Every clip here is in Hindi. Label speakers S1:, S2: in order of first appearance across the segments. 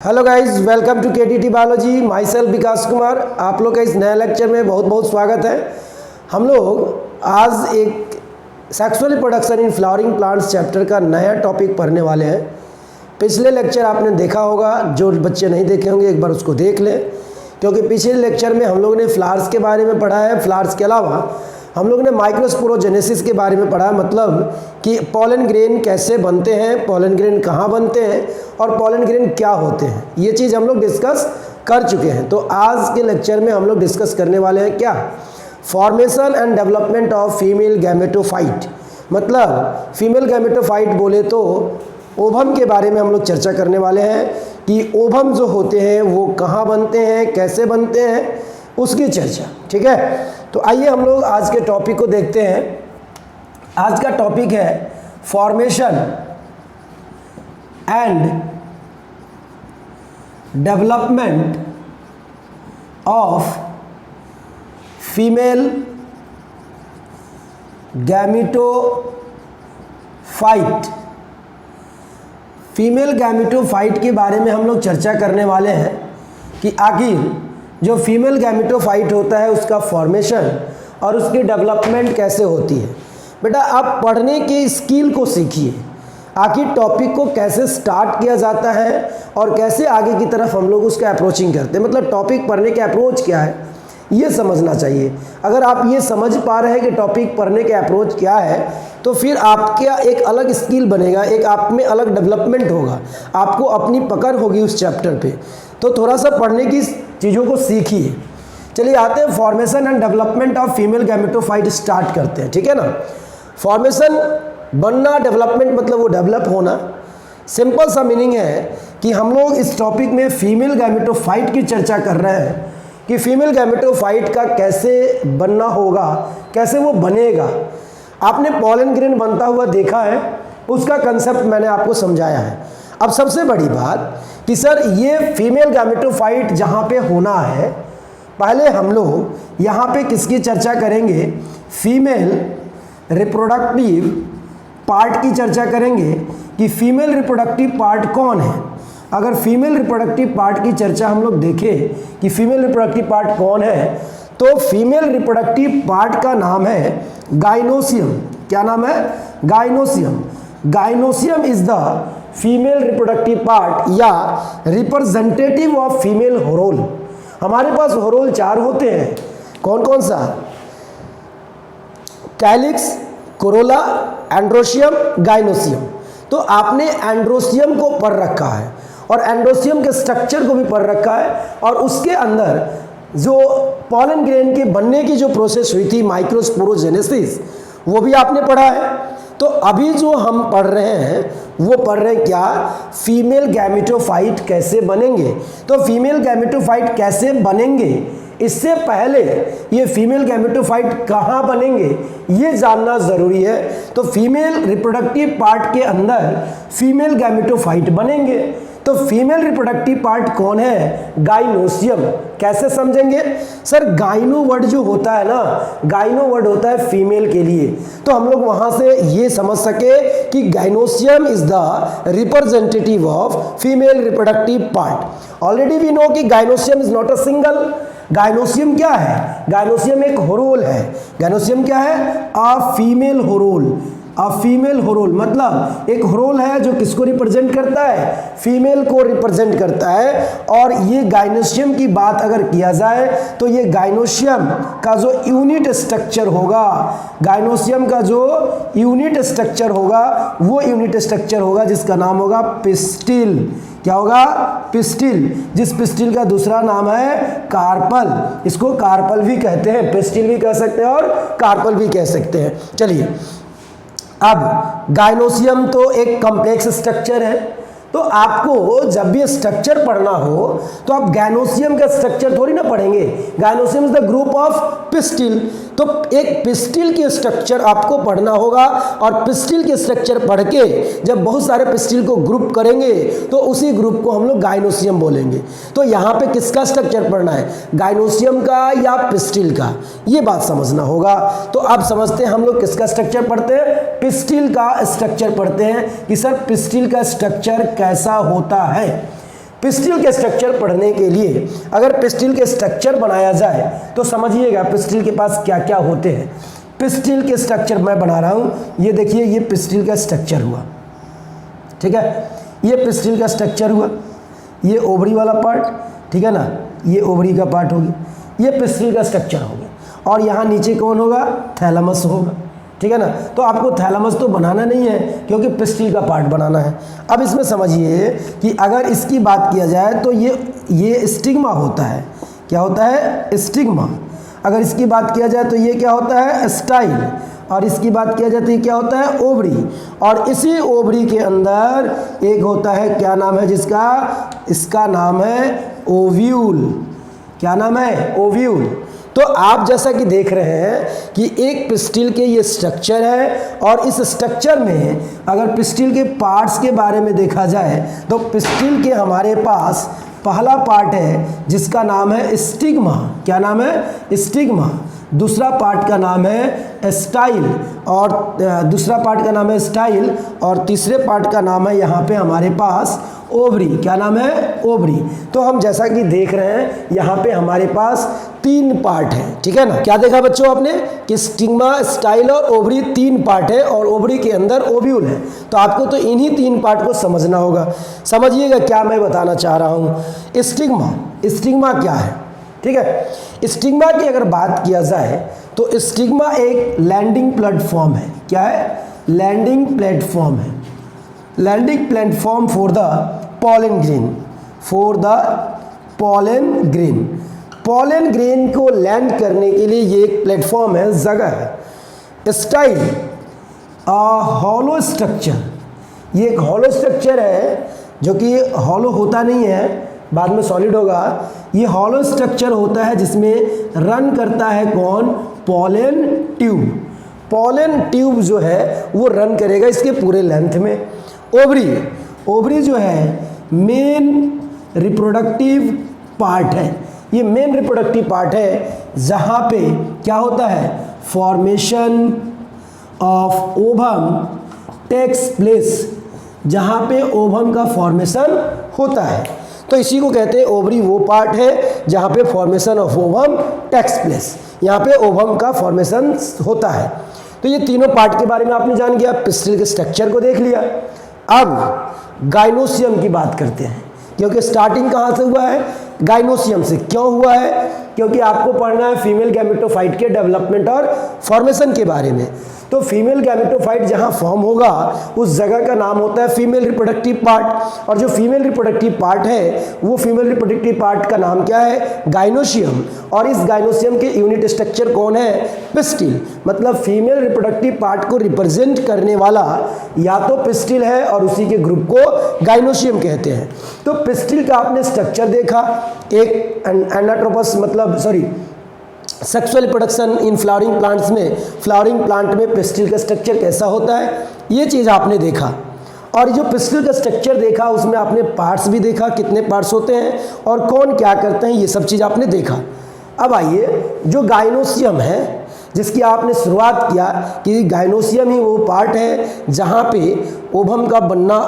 S1: Hello guys, welcome to KTT biology. Myself Vikas Kumar. आप लोग का इस नए लेक्चर में बहुत बहुत स्वागत है। हम लोग आज एक sexual reproduction in flowering plants chapter का नया टॉपिक पढ़ने वाले हैं। पिछले लेक्चर आपने देखा होगा, जो बच्चे नहीं देखे होंगे एक बार उसको देख लें, क्योंकि पिछले लेक्चर में हम लोग ने फ्लावर्स के बारे में पढ़ा है। फ्लावर्स के अलावा हम लोग ने माइक्रोस्पोरोजेनेसिस के बारे में पढ़ा, मतलब कि पॉलन ग्रेन कैसे बनते हैं, पॉलन ग्रेन कहाँ बनते हैं और पॉलन ग्रेन क्या होते हैं। ये चीज़ हम लोग डिस्कस कर चुके हैं। तो आज के लेक्चर में हम लोग डिस्कस करने वाले हैं क्या, formation and development of female gametophyte. मतलब फीमेल गैमेटोफाइट बोले तो ओवम के बारे में हम लोग चर्चा करने वाले हैं कि ओवम जो होते हैं वो कहाँ बनते हैं, कैसे बनते हैं, उसकी चर्चा। ठीक है, तो आइए हम लोग आज के टॉपिक को देखते हैं। आज का टॉपिक है formation and development of female gametophyte. Female gametophyte के बारे में हम लोग चर्चा करने वाले हैं कि आखिर जो फीमेल गैमेटोफाइट होता है उसका फॉर्मेशन और उसकी डेवलपमेंट कैसे होती है। बेटा आप पढ़ने की स्किल को सीखिए, आखिर टॉपिक को कैसे स्टार्ट किया जाता है और कैसे आगे की तरफ हम लोग उसका अप्रोचिंग करते हैं। मतलब टॉपिक पढ़ने के अप्रोच क्या है ये समझना चाहिए। अगर आप ये समझ पा रहे हैं कि टॉपिक पढ़ने के अप्रोच क्या है, तो फिर आपका एक अलग स्किल बनेगा, एक आप में अलग डेवलपमेंट होगा, आपको अपनी पकड़ होगी उस चैप्टर पे। तो थोड़ा सा पढ़ने की चीज़ों को सीखिए। चलिए आते हैं formation and development of female gametophyte start करते हैं। ठीक है ना। फॉर्मेशन बनना, डेवलपमेंट मतलब वो डेवलप होना। सिंपल सा मीनिंग है कि हम लोग इस टॉपिक में फीमेल गैमेटोफाइट की चर्चा कर रहे हैं कि फीमेल गैमेटोफाइट का कैसे बनना होगा, कैसे वो बनेगा। आपने पॉलन ग्रेन बनता हुआ देखा है, उसका कंसेप्ट मैंने आपको समझाया है। अब सबसे बड़ी बात कि सर ये फीमेल गैमेटोफाइट जहाँ पे होना है, पहले हम लोग यहाँ पे किसकी चर्चा करेंगे, फीमेल रिप्रोडक्टिव पार्ट की चर्चा करेंगे कि फीमेल रिप्रोडक्टिव पार्ट कौन है। अगर फीमेल रिप्रोडक्टिव पार्ट की चर्चा हम लोग देखें कि फीमेल रिप्रोडक्टिव पार्ट कौन है, तो फीमेल रिप्रोडक्टिव पार्ट का नाम है गाइनोसियम। क्या नाम है? Gynoecium. Gynoecium is the female reproductive part या रिप्रेजेंटेटिव ऑफ फीमेल होरोल। हमारे पास होरोल 4 होते हैं। कौन कौन सा? Calyx, Corolla, androecium, gynoecium. तो आपने एंड्रोशियम को पढ़ रखा है और एंड्रोशियम के स्ट्रक्चर को भी पढ़ रखा है, और उसके अंदर जो पॉलन ग्रेन के बनने की जो प्रोसेस हुई थी माइक्रोस्पोरोजेनेसिस, वो भी आपने पढ़ा है। तो अभी जो हम पढ़ रहे हैं वो पढ़ रहे हैं क्या, फीमेल गैमेटोफाइट कैसे बनेंगे। तो फीमेल गैमेटोफाइट कैसे बनेंगे, इससे पहले ये फीमेल गैमेटोफाइट कहाँ बनेंगे ये जानना ज़रूरी है। तो फीमेल रिप्रोडक्टिव पार्ट के अंदर फीमेल गैमेटोफाइट बनेंगे। तो फीमेल रिप्रोडक्टिव पार्ट कौन है? गाइनोसियम। कैसे समझेंगे सर? गाइनो वर्ड जो होता है ना, गाइनो वर्ड होता है फीमेल के लिए। तो हम लोग वहां से ये समझ सके कि gynoecium is the representative of female reproductive part. Already we know कि gynoecium is not a single. Gynoecium क्या है? गाइनोसियम एक होरोल है। गाइनोसियम क्या है? A female होरोल। अ फीमेल होरोल मतलब एक होरोल है जो किसको रिप्रेजेंट करता है? फीमेल को रिप्रेजेंट करता है। और ये गाइनोसियम की बात अगर किया जाए तो ये गाइनोसियम का जो यूनिट स्ट्रक्चर होगा, गाइनोसियम का जो यूनिट स्ट्रक्चर होगा वो यूनिट स्ट्रक्चर होगा जिसका नाम होगा पिस्टिल। क्या होगा? पिस्टिल। जिस पिस्टिल का दूसरा नाम है कार्पल। इसको कार्पल भी कहते हैं, पिस्टिल भी कह सकते हैं और कार्पल भी कह सकते हैं। चलिए, अब गाइनोसियम तो एक कॉम्प्लेक्स स्ट्रक्चर है, तो आपको जब भी स्ट्रक्चर पढ़ना हो तो आप गाइनोसियम का स्ट्रक्चर थोड़ी ना पढ़ेंगे। Gynoecium is the group of pistil. तो एक पिस्टिल की स्ट्रक्चर आपको पढ़ना होगा, और पिस्टिल के स्ट्रक्चर पढ़ के जब बहुत सारे पिस्टिल को ग्रुप करेंगे तो उसी ग्रुप को हम लोग गाइनोसियम बोलेंगे। तो यहाँ पे किसका स्ट्रक्चर पढ़ना है, गाइनोसियम का या पिस्टिल का, ये बात समझना होगा। तो अब समझते हैं हम लोग किसका स्ट्रक्चर पढ़ते हैं, पिस्टिल का स्ट्रक्चर पढ़ते हैं कि सर पिस्टिल का स्ट्रक्चर कैसा होता है। पिस्टिल के स्ट्रक्चर पढ़ने के लिए अगर पिस्टिल के स्ट्रक्चर बनाया जाए तो समझिएगा पिस्टिल के पास क्या क्या होते हैं। पिस्टिल के स्ट्रक्चर मैं बना रहा हूँ, ये देखिए ये पिस्टिल का स्ट्रक्चर हुआ, ठीक है, ये पिस्टिल का स्ट्रक्चर हुआ, ये ओवरी वाला पार्ट, ठीक है ना, ये ओवरी का पार्ट हो गया, ये पिस्टिल का स्ट्रक्चर हो गया। और यहाँ नीचे कौन होगा, थैलेमस होगा, ठीक है ना। तो आपको थैलेमस तो बनाना नहीं है क्योंकि पिस्टिल का पार्ट बनाना है। अब इसमें समझिए कि अगर इसकी बात किया जाए तो ये स्टिग्मा होता है, क्या होता है, स्टिग्मा। अगर इसकी बात किया जाए तो ये क्या होता है, स्टाइल। और इसकी बात किया जाए तो ये क्या होता है, ओवरी। और इसी ओवरी के अंदर एक होता है, क्या नाम है जिसका, इसका नाम है ओव्यूल। क्या नाम है, ओव्यूल। तो आप जैसा कि देख रहे हैं कि एक पिस्टिल के ये स्ट्रक्चर है और इस स्ट्रक्चर में अगर पिस्टिल के पार्ट्स के बारे में देखा जाए तो पिस्टिल के हमारे पास पहला पार्ट है जिसका नाम है स्टिग्मा। क्या नाम है, स्टिग्मा। दूसरा पार्ट का नाम है स्टाइल, और दूसरा पार्ट का नाम है स्टाइल, और तीसरे पार्ट का नाम है यहाँ पे हमारे पास ओवरी। क्या नाम है, ओवरी। तो हम जैसा कि देख रहे हैं यहाँ पे हमारे पास 3 पार्ट है, ठीक है ना। क्या देखा बच्चों आपने कि स्टिग्मा, स्टाइल और ओवरी 3 पार्ट है और ओवरी के अंदर ओव्यूल है। तो आपको तो इन्हीं 3 पार्ट को समझना होगा। समझिएगा क्या मैं बताना चाह रहा हूँ। स्टिग्मा, स्टिग्मा क्या है, ठीक है। स्टिग्मा की अगर बात किया जाए तो स्टिग्मा एक लैंडिंग प्लेटफॉर्म है। क्या है, लैंडिंग प्लेटफॉर्म है। Landing platform for the pollen grain, for the pollen grain. Pollen grain को लैंड करने के लिए ये एक प्लेटफॉर्म है, जगह है। स्टाइल, हॉलो स्ट्रक्चर, ये एक हॉलो स्ट्रक्चर है जो कि हॉलो होता नहीं है, बाद में सॉलिड होगा। ये हॉलो स्ट्रक्चर होता है जिसमें रन करता है कौन, पॉलन ट्यूब। पॉलन ट्यूब जो है वो रन करेगा इसके पूरे लेंथ में। ओवरी, ओवरी जो है मेन रिप्रोडक्टिव पार्ट है। ये मेन रिप्रोडक्टिव पार्ट है जहाँ पे क्या होता है, formation of ovum takes place, जहाँ पे ओवम का फॉर्मेशन होता है। तो इसी को कहते हैं ओवरी, वो पार्ट है जहाँ पे formation of ovum takes place, यहाँ पे ओवम का फॉर्मेशन होता है। तो ये तीनों पार्ट के बारे में आपने जान गया, पिस्टिल के स्ट्रक्चर को देख लिया। अब गाइनोसियम की बात करते हैं, क्योंकि स्टार्टिंग कहाँ से हुआ है, गाइनोसियम से। क्यों हुआ है, क्योंकि आपको पढ़ना है फीमेल गैमेटोफाइट के डेवलपमेंट और फॉर्मेशन के बारे में। तो फीमेल गैमेटोफाइट जहाँ फॉर्म होगा उस जगह का नाम होता है फीमेल रिप्रोडक्टिव पार्ट, और जो फीमेल रिप्रोडक्टिव पार्ट है वो फीमेल रिप्रोडक्टिव पार्ट का नाम क्या है, गाइनोसियम। और इस गाइनोसियम के यूनिट स्ट्रक्चर कौन है, पिस्टिल। मतलब फीमेल रिप्रोडक्टिव पार्ट को रिप्रेजेंट करने वाला या तो पिस्टिल है और उसी के ग्रुप को गाइनोसियम कहते हैं। तो पिस्टिल का आपने स्ट्रक्चर देखा, एक एनाट्रोपस मतलब sexual reproduction in flowering plants में, फ्लावरिंग प्लांट में पिस्टिल का स्ट्रक्चर कैसा होता है, ये चीज़ आपने देखा। और जो पिस्टिल का स्ट्रक्चर देखा उसमें आपने पार्ट्स भी देखा, कितने पार्ट्स होते हैं और कौन क्या करते हैं, ये सब चीज़ आपने देखा। अब आइए जो गाइनोसियम है, जिसकी आपने शुरुआत किया कि गाइनोसियम ही वो पार्ट है जहाँ पे ओवम का बनना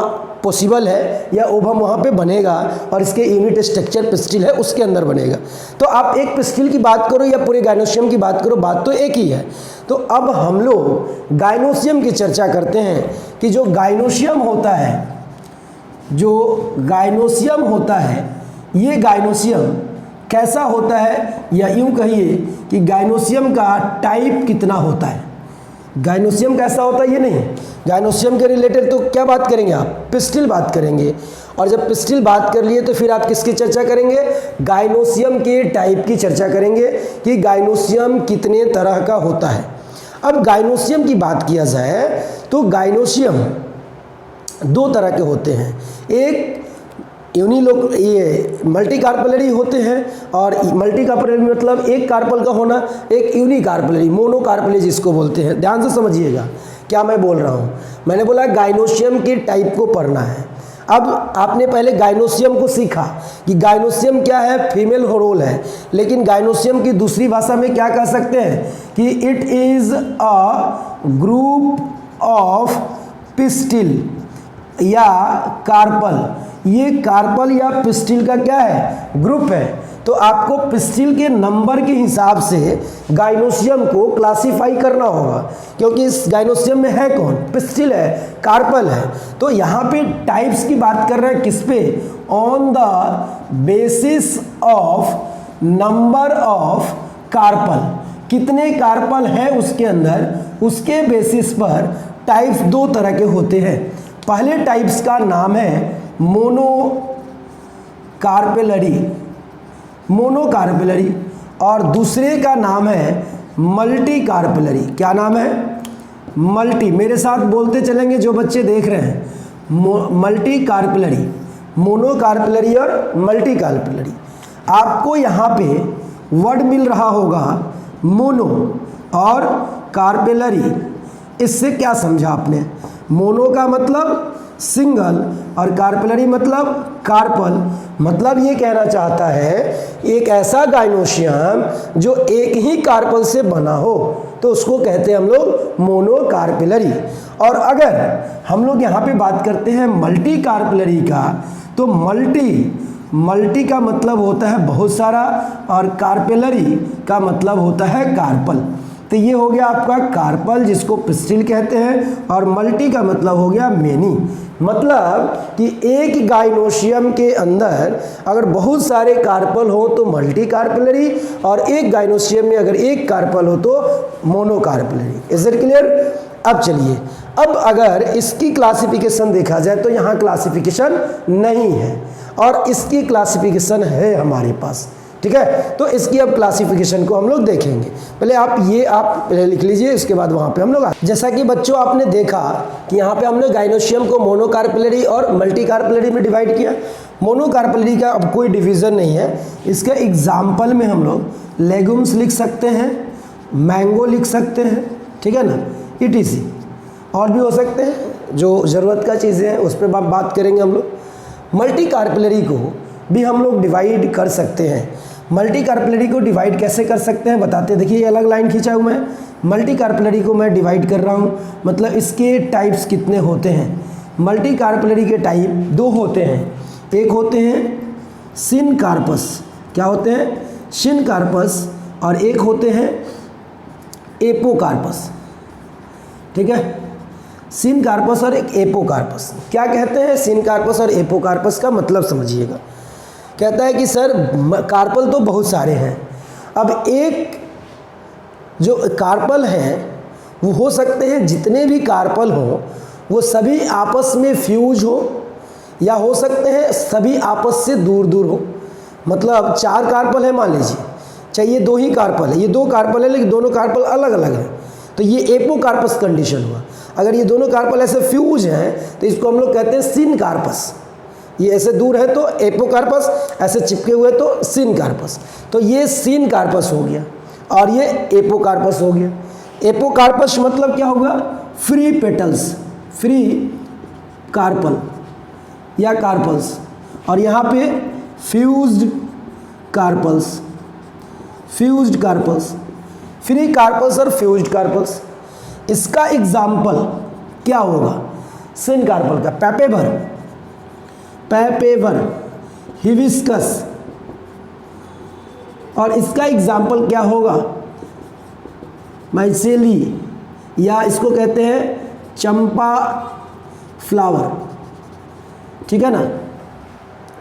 S1: पॉसिबल है या ओवम वहाँ पे बनेगा और इसके यूनिट स्ट्रक्चर पिस्टिल है उसके अंदर बनेगा। तो आप एक पिस्टिल की बात करो या पूरे गाइनोसियम की बात करो, बात तो एक ही है। तो अब हम लोग गाइनोसियम की चर्चा करते हैं कि जो गाइनोसियम होता है, जो गाइनोसियम होता है, ये गाइनोसियम कैसा होता है, या यूँ कहिए कि गाइनोसियम का टाइप कितना होता है। गाइनोसियम कैसा होता है ये नहीं, गाइनोसियम के रिलेटेड तो क्या बात करेंगे आप, पिस्टिल बात करेंगे। और जब पिस्टिल बात कर लिए तो फिर आप किसकी चर्चा करेंगे, गाइनोसियम के टाइप की चर्चा करेंगे कि गाइनोसियम कितने तरह का होता है। अब गाइनोसियम की बात किया जाए तो गाइनोसियम 2 तरह के होते हैं, एक ये मल्टी कार्पलरी होते हैं, और मल्टी कार्पलरी मतलब एक कार्पल का होना, एक यूनी कार्पलरी, मोनो कार्पलरी जिसको बोलते हैं। ध्यान से समझिएगा क्या मैं बोल रहा हूँ। मैंने बोला गाइनोसियम के टाइप को पढ़ना है। अब आपने पहले गाइनोसियम को सीखा कि गाइनोसियम क्या है, फीमेल रोल है, लेकिन गाइनोसियम की दूसरी भाषा में क्या कह सकते हैं कि it is a group of pistil या कार्पल। ये कार्पल या पिस्टिल का क्या है, ग्रुप है। तो आपको पिस्टिल के नंबर के हिसाब से गाइनोसियम को क्लासिफाई करना होगा, क्योंकि इस गाइनोसियम में है कौन, पिस्टिल है, कार्पल है। तो यहाँ पे टाइप्स की बात कर रहे हैं किस पे, on the basis of number of carpel, कितने कार्पल है उसके अंदर, उसके बेसिस पर टाइप्स दो तरह के होते हैं। पहले टाइप्स का नाम है मोनोकार्पेलरी और दूसरे का नाम है मल्टी कार्पेलरी। क्या नाम है, मल्टी, मेरे साथ बोलते चलेंगे जो बच्चे देख रहे हैं, मल्टी कार्पेलरी, मोनोकार्पेलरी और मल्टी कार्पेलरी। आपको यहाँ पे वर्ड मिल रहा होगा मोनो और कार्पेलरी, इससे क्या समझा आपने, मोनो का मतलब सिंगल और कार्पेलरी मतलब कार्पल, मतलब ये कहना चाहता है एक ऐसा गाइनोसियम जो एक ही कार्पल से बना हो, तो उसको कहते हैं हम लोग मोनोकार्पेलरी। और अगर हम लोग यहाँ पे बात करते हैं मल्टी कार्पेलरी का, तो मल्टी का मतलब होता है बहुत सारा और कार्पेलरी का मतलब होता है कार्पल। तो ये हो गया आपका कार्पल जिसको पिस्टिल कहते हैं, और मल्टी का मतलब हो गया मेनी, मतलब कि एक गाइनोसियम के अंदर अगर बहुत सारे कार्पल हो तो मल्टी कार्पेलरी, और एक गाइनोसियम में अगर एक कार्पल हो तो मोनोकार्पेलरी। Is it clear? अब चलिए, अब अगर इसकी क्लासिफिकेशन देखा जाए तो यहाँ क्लासिफिकेशन नहीं है और इसकी क्लासिफिकेशन है हमारे पास, ठीक है। तो इसकी अब क्लासिफिकेशन को हम लोग देखेंगे। पहले आप पहले लिख लीजिए, इसके बाद वहाँ पे हम लोग जैसा कि बच्चों आपने देखा कि यहाँ पे हमने गाइनोसियम को मोनोकार्पेलरी और मल्टी कार्पेलरी में डिवाइड किया। मोनोकार्पेलरी का अब कोई डिवीज़न नहीं है। इसका एग्जाम्पल में हम लोग लेगुम्स लिख सकते हैं, मैंगो लिख सकते हैं, ठीक है ना, ETC और भी हो सकते हैं जो ज़रूरत का चीज़ें हैं उस पर बात करेंगे हम लोग। मल्टी कार्पेलरी को भी हम लोग डिवाइड कर सकते हैं। मल्टी कार्पेलरी को डिवाइड कैसे कर सकते हैं बताते हैं। देखिए ये अलग लाइन खींचा हूँ मैं, मल्टी कार्पेलरी को मैं डिवाइड कर रहा हूँ, मतलब इसके टाइप्स कितने होते हैं। मल्टी कार्पेलरी के टाइप दो होते हैं, एक होते हैं सिनकार्पस, क्या होते हैं, सिनकार्पस, और एक होते हैं एपोकार्पस, ठीक है। सिनकार्पस और एक एपोकार्पस, क्या कहते हैं सिनकार्पस और एपोकार्पस का मतलब समझिएगा। कहता है कि सर कार्पल तो बहुत सारे हैं, अब एक जो कार्पल हैं वो हो सकते हैं जितने भी कार्पल हों वो सभी आपस में फ्यूज हो, या हो सकते हैं सभी आपस से दूर दूर हो। मतलब 4 कार्पल है मान लीजिए, चाहिए 2 ही कार्पल है, ये 2 कार्पल है लेकिन दोनों कार्पल अलग अलग हैं, तो ये एपोकार्पस कंडीशन हुआ। अगर ये दोनों कार्पल ऐसे फ्यूज हैं तो इसको हम लोग कहते हैं सिनकार्पस। ये ऐसे दूर है तो एपोकार्पस, ऐसे चिपके हुए तो सिनकार्पस। तो ये सिनकार्पस हो गया और ये एपोकार्पस हो गया। एपोकार्पस मतलब क्या होगा, फ्री पेटल्स, फ्री कार्पल या कार्पल्स, और यहाँ पे fused carpels, fused carpels, free carpels और फ्यूज्ड कार्पल्स। इसका एग्जाम्पल क्या होगा, सिनकार्पल का पैपेवर, हिबिस्कस, और इसका एग्जाम्पल क्या होगा, माइसेली, या इसको कहते हैं चंपा फ्लावर, ठीक है ना,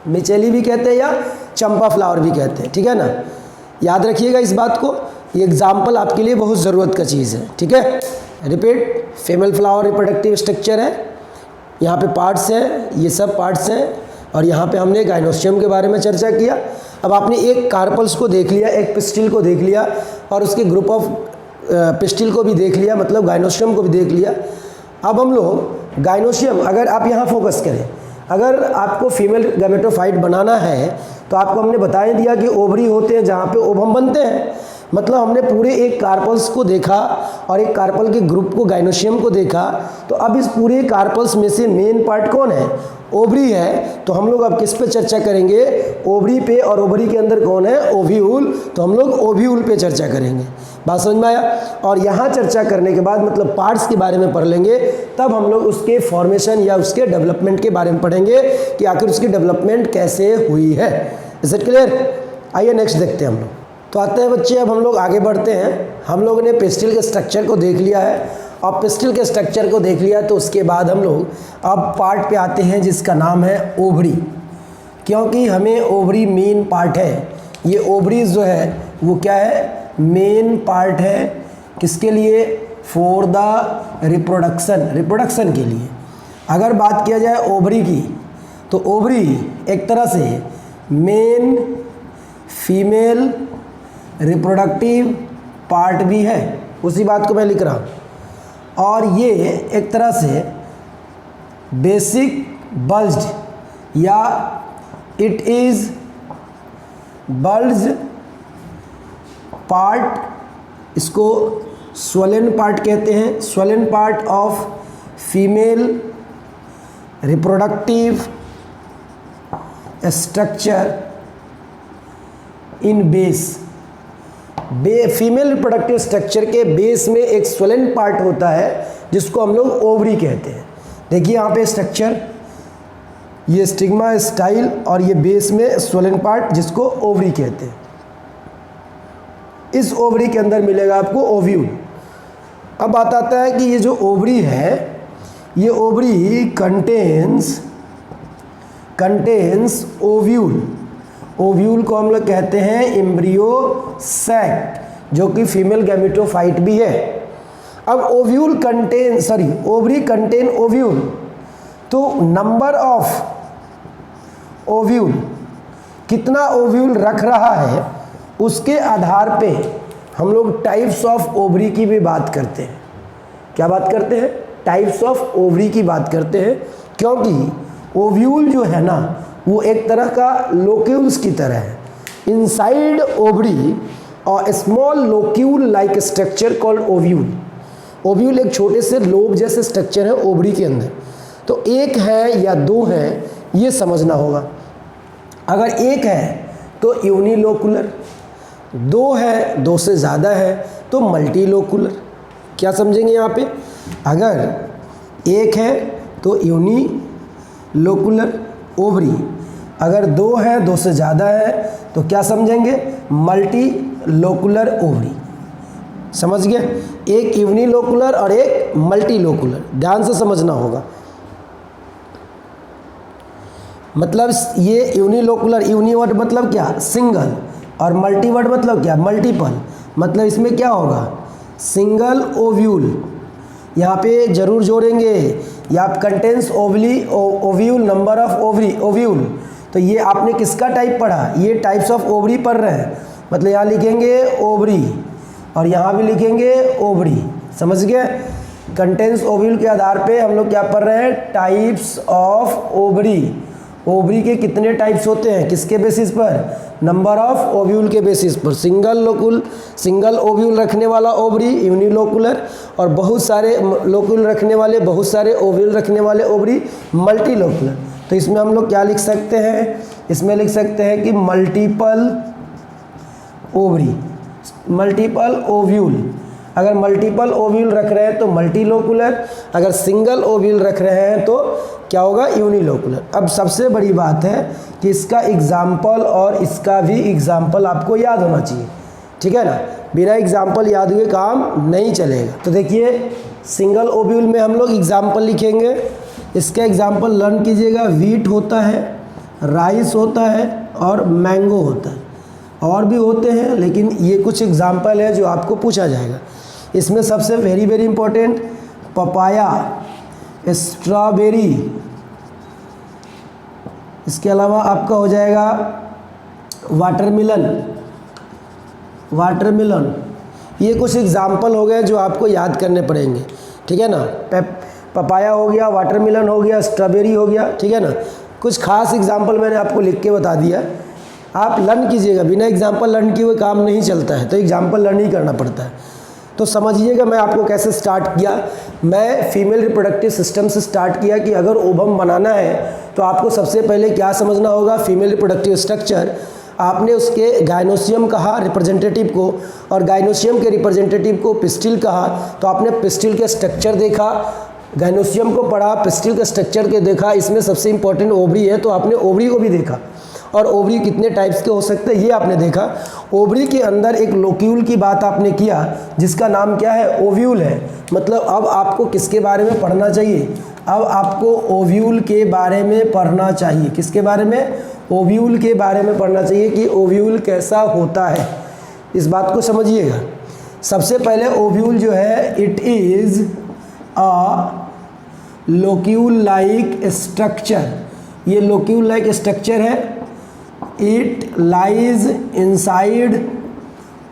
S1: मिचेली भी कहते हैं या चंपा फ्लावर भी कहते हैं, ठीक है ना। याद रखिएगा इस बात को, ये एग्जाम्पल आपके लिए बहुत ज़रूरत का चीज़ है, ठीक है। Repeat, female flower reproductive structure है, यहाँ पे पार्ट्स हैं, ये सब पार्ट्स हैं, और यहाँ पे हमने गाइनोसियम के बारे में चर्चा किया। अब आपने एक कार्पल्स को देख लिया, एक पिस्टिल को देख लिया, और उसके ग्रुप ऑफ पिस्टिल को भी देख लिया, मतलब गाइनोसियम को भी देख लिया। अब हम लोग गाइनोसियम, अगर आप यहाँ फोकस करें, अगर आपको फीमेल गैमेटोफाइट बनाना है तो आपको हमने बता दिया कि ओवरी होते हैं जहाँ पे ओवम बनते हैं। मतलब हमने पूरे एक कार्पल्स को देखा और एक कार्पल के ग्रुप को, गाइनोसियम को देखा। तो अब इस पूरे कार्पल्स में से मेन पार्ट कौन है, ओवरी है तो हम लोग अब किस पे चर्चा करेंगे, ओवरी पे, और ओवरी के अंदर कौन है, ओव्यूल, तो हम लोग ओव्यूल पे चर्चा करेंगे। बात समझ में आया। और यहाँ चर्चा करने के बाद मतलब पार्ट्स के बारे में पढ़ लेंगे, तब हम लोग उसके फॉर्मेशन या उसके डेवलपमेंट के बारे में पढ़ेंगे कि आखिर उसकी डेवलपमेंट कैसे हुई है। Is it clear? आइए नेक्स्ट देखते हैं हम लोग। तो आते हैं बच्चे, अब हम लोग आगे बढ़ते हैं। हम लोगों ने पेस्टिल के स्ट्रक्चर को देख लिया है, और पेस्टिल के स्ट्रक्चर को देख लिया तो उसके बाद हम लोग अब पार्ट पे आते हैं जिसका नाम है ओवरी, क्योंकि हमें ओवरी मेन पार्ट है। ये ओवरीज जो है वो क्या है, मेन पार्ट है। किसके लिए, फॉर द रिप्रोडक्शन के लिए। अगर बात किया जाए ओवरी की, तो ओवरी एक तरह से मेन फीमेल रिप्रोडक्टिव पार्ट भी है, उसी बात को मैं लिख रहा हूँ। और ये एक तरह से बेसिक बल्ज्ड या इट इज़ बल्ज्ड पार्ट, इसको स्वलन पार्ट कहते हैं, swollen part of female reproductive structure in base. Female reproductive structure के बेस में एक स्वलन पार्ट होता है जिसको हम लोग ओवरी कहते हैं। देखिए यहाँ पे स्ट्रक्चर, ये स्टिग्मा स्टाइल, और ये बेस में स्वलन पार्ट जिसको ओवरी कहते हैं। इस ओवरी के अंदर मिलेगा आपको ओव्यूल। अब बात आता है कि ये जो ओवरी है, ये ओवरी कंटेन्स ओव्यूल। ओव्यूल को हम लोग कहते हैं एम्ब्रियो सैक, जो कि फीमेल गैमेटोफाइट भी है। अब ओव्यूल ओवरी कंटेन ओव्यूल, तो नंबर ऑफ ओव्यूल, कितना ओव्यूल रख रहा है, उसके आधार पे हम लोग टाइप्स ऑफ ओवरी की भी बात करते हैं। क्या बात करते हैं, टाइप्स ऑफ ओवरी की बात करते हैं, क्योंकि ओव्यूल जो है ना वो एक तरह का लोक्यूल्स की तरह है। इनसाइड ओवरी और small locule like structure called ovule. Ovule एक छोटे से लोब जैसे स्ट्रक्चर है ओवरी के अंदर। तो एक है या दो है ये समझना होगा। अगर एक है तो यूनिलोकुलर, दो है, दो से ज़्यादा है तो मल्टीलोकुलर। क्या समझेंगे यहाँ पे, अगर एक है तो यूनिलोकुलर ओवरी, अगर दो है, दो से ज़्यादा है तो क्या समझेंगे, मल्टीलोकुलर ओवरी। समझ गए, एक यूनिलोकुलर और एक मल्टीलोकुलर, ध्यान से समझना होगा। मतलब ये यूनिलोकुलर, यूनि वर्ड मतलब क्या, सिंगल, और मल्टी वर्ड मतलब क्या, मल्टीपल। मतलब इसमें क्या होगा, सिंगल ओव्यूल, यहाँ पे जरूर जोड़ेंगे, या contains ovule number of ovule. तो ये आपने किसका टाइप पढ़ा, ये टाइप्स ऑफ ओवरी पढ़ रहे हैं। मतलब यहाँ लिखेंगे ओवरी और यहाँ भी लिखेंगे ओवरी। समझ गए, कंटेंस ओव्यूल के आधार पे हम लोग क्या पढ़ रहे हैं, टाइप्स ऑफ ओवरी। ओवरी के कितने टाइप्स होते हैं, किसके बेसिस पर, नंबर ऑफ ओव्यूल के बेसिस पर। सिंगल ओव्यूल रखने वाला ओवरी यूनिलोकुलर, और बहुत सारे लोकुल रखने वाले, बहुत सारे ओव्यूल रखने वाले ओवरी मल्टीलोकुलर। तो इसमें हम लोग क्या लिख सकते हैं, इसमें लिख सकते हैं कि मल्टीपल ओवरी, मल्टीपल ओव्यूल। अगर मल्टीपल ओव्यूल रख रहे हैं तो मल्टीलोकुलर, अगर सिंगल ओव्यूल रख रहे हैं तो क्या होगा, यूनिलोकुलर। अब सबसे बड़ी बात है कि इसका एग्जाम्पल और इसका भी एग्जाम्पल आपको याद होना चाहिए, ठीक है ना। बिना एग्जाम्पल याद हुए काम नहीं चलेगा। तो देखिए, सिंगल ओव्यूल में हम लोग एग्जाम्पल लिखेंगे। इसका एग्जाम्पल लर्न कीजिएगा, वीट होता है, राइस होता है और मैंगो होता है। और भी होते हैं लेकिन ये कुछ एग्जाम्पल है जो आपको पूछा जाएगा। इसमें सबसे very very important papaya, strawberry, इसके अलावा आपका हो जाएगा वाटरमेलन। ये कुछ एग्जाम्पल हो गए जो आपको याद करने पड़ेंगे, ठीक है ना। पपाया हो गया, वाटरमेलन हो गया, स्ट्रॉबेरी हो गया, ठीक है ना। कुछ खास एग्जाम्पल मैंने आपको लिख के बता दिया, आप लर्न कीजिएगा। बिना एग्जाम्पल लर्न किए हुए काम नहीं चलता है, तो एग्जाम्पल लर्न ही करना पड़ता है। तो समझिएगा मैं आपको कैसे स्टार्ट किया। मैं फीमेल रिप्रोडक्टिव सिस्टम से स्टार्ट किया कि अगर ओवम बनाना है तो आपको सबसे पहले क्या समझना होगा, फीमेल रिप्रोडक्टिव स्ट्रक्चर। आपने उसके गायनोसियम कहा रिप्रेजेंटेटिव को, और गायनोसियम के रिप्रेजेंटेटिव को पिस्टिल कहा। तो आपने पिस्टिल के स्ट्रक्चर देखा, गायनोसियम को पढ़ा, पिस्टिल के स्ट्रक्चर के देखा। इसमें सबसे इंपॉर्टेंट ओवरी है, तो आपने ओवरी को भी देखा, और ओवरी कितने टाइप्स के हो सकते हैं ये आपने देखा। ओवरी के अंदर एक लोक्यूल की बात आपने किया, जिसका नाम क्या है, ओव्यूल है। मतलब अब आपको किसके बारे में पढ़ना चाहिए, अब आपको ओव्यूल के बारे में पढ़ना चाहिए। किसके बारे में, ओव्यूल के बारे में पढ़ना चाहिए कि ओव्यूल कैसा होता है। इस बात को समझिएगा। सबसे पहले ओव्यूल जो है, it is a locule like structure. ये लोक्यूल लाइक स्ट्रक्चर है। इट लाइज इनसाइड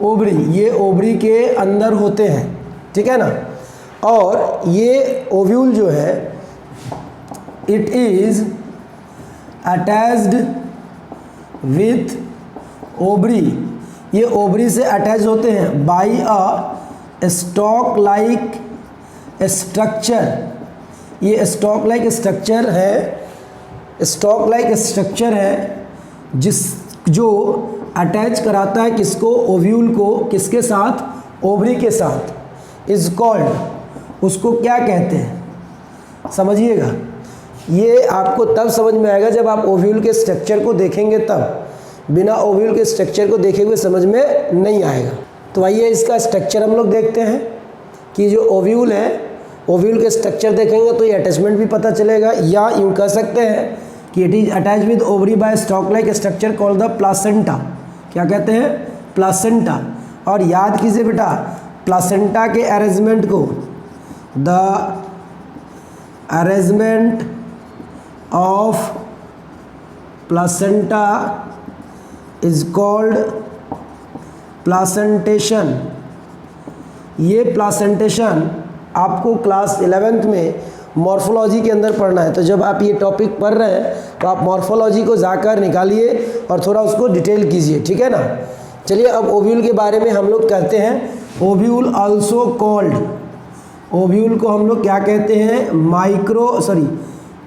S1: ओवरी, ये ओवरी के अंदर होते हैं, ठीक है ना। और ये ओव्यूल जो है, it is attached with ovary, ये ओवरी से अटैच होते हैं by a stock like structure. ये स्टॉक लाइक स्ट्रक्चर है, स्टॉक लाइक स्ट्रक्चर है जो अटैच कराता है किसको, ओव्यूल को, किसके साथ, ओवरी के साथ। इज कॉल्ड, उसको क्या कहते हैं, समझिएगा। ये आपको तब समझ में आएगा जब आप ओव्यूल के स्ट्रक्चर को देखेंगे, तब बिना ओव्यूल के स्ट्रक्चर को देखे हुए समझ में नहीं आएगा। तो आइए इसका स्ट्रक्चर हम लोग देखते हैं कि जो ओव्यूल है, ओव्यूल के स्ट्रक्चर देखेंगे तो ये अटैचमेंट भी पता चलेगा, या यूँ कह सकते हैं कि it is attach with ovary by stalk like structure called the placenta. क्या कहते हैं, प्लासेंटा। और याद कीजिए बेटा, प्लासेंटा के अरेंजमेंट को, the arrangement of placenta is called placentation. ये प्लासेंटेशन आपको क्लास 11th में मॉर्फोलॉजी के अंदर पढ़ना है। तो जब आप ये टॉपिक पढ़ रहे हैं तो आप मॉर्फोलॉजी को जाकर निकालिए और थोड़ा उसको डिटेल कीजिए, ठीक है ना। चलिए अब ओव्यूल के बारे में हम लोग कहते हैं, ओव्यूल आल्सो कॉल्ड, ओव्यूल को हम लोग क्या कहते हैं,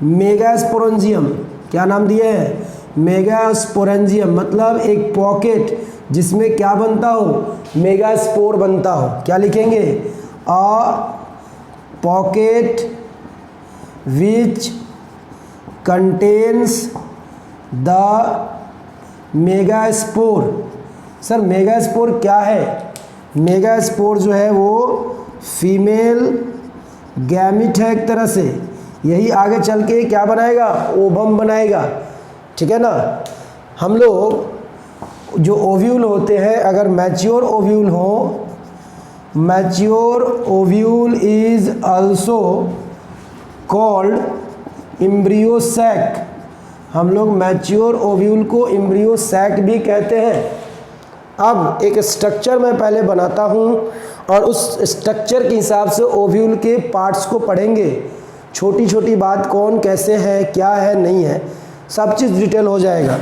S1: मेगास्पोरेंजियम। क्या नाम दिए हैं, मेगास्पोरेंजियम। मतलब एक पॉकेट जिसमें क्या बनता हो, मेगास्पोर बनता हो। क्या लिखेंगे, a pocket which contains the megaspore। Sir megaspore क्या है, मेगास्पोर जो है वो फीमेल गैमिट है एक तरह से, यही आगे चल के क्या बनाएगा, ओवम बनाएगा, ठीक है ना। हम लोग जो ओव्यूल होते हैं, अगर मैच्योर ओव्यूल हो, mature ovule is also called embryo sac. हम लोग मैच्योर ओव्यूल को एम्ब्रियो सैक भी कहते हैं। अब एक स्ट्रक्चर मैं पहले बनाता हूँ और उस स्ट्रक्चर के हिसाब से ओव्यूल के पार्ट्स को पढ़ेंगे। छोटी छोटी बात कौन कैसे है, क्या है, नहीं है, सब चीज़ डिटेल हो जाएगा।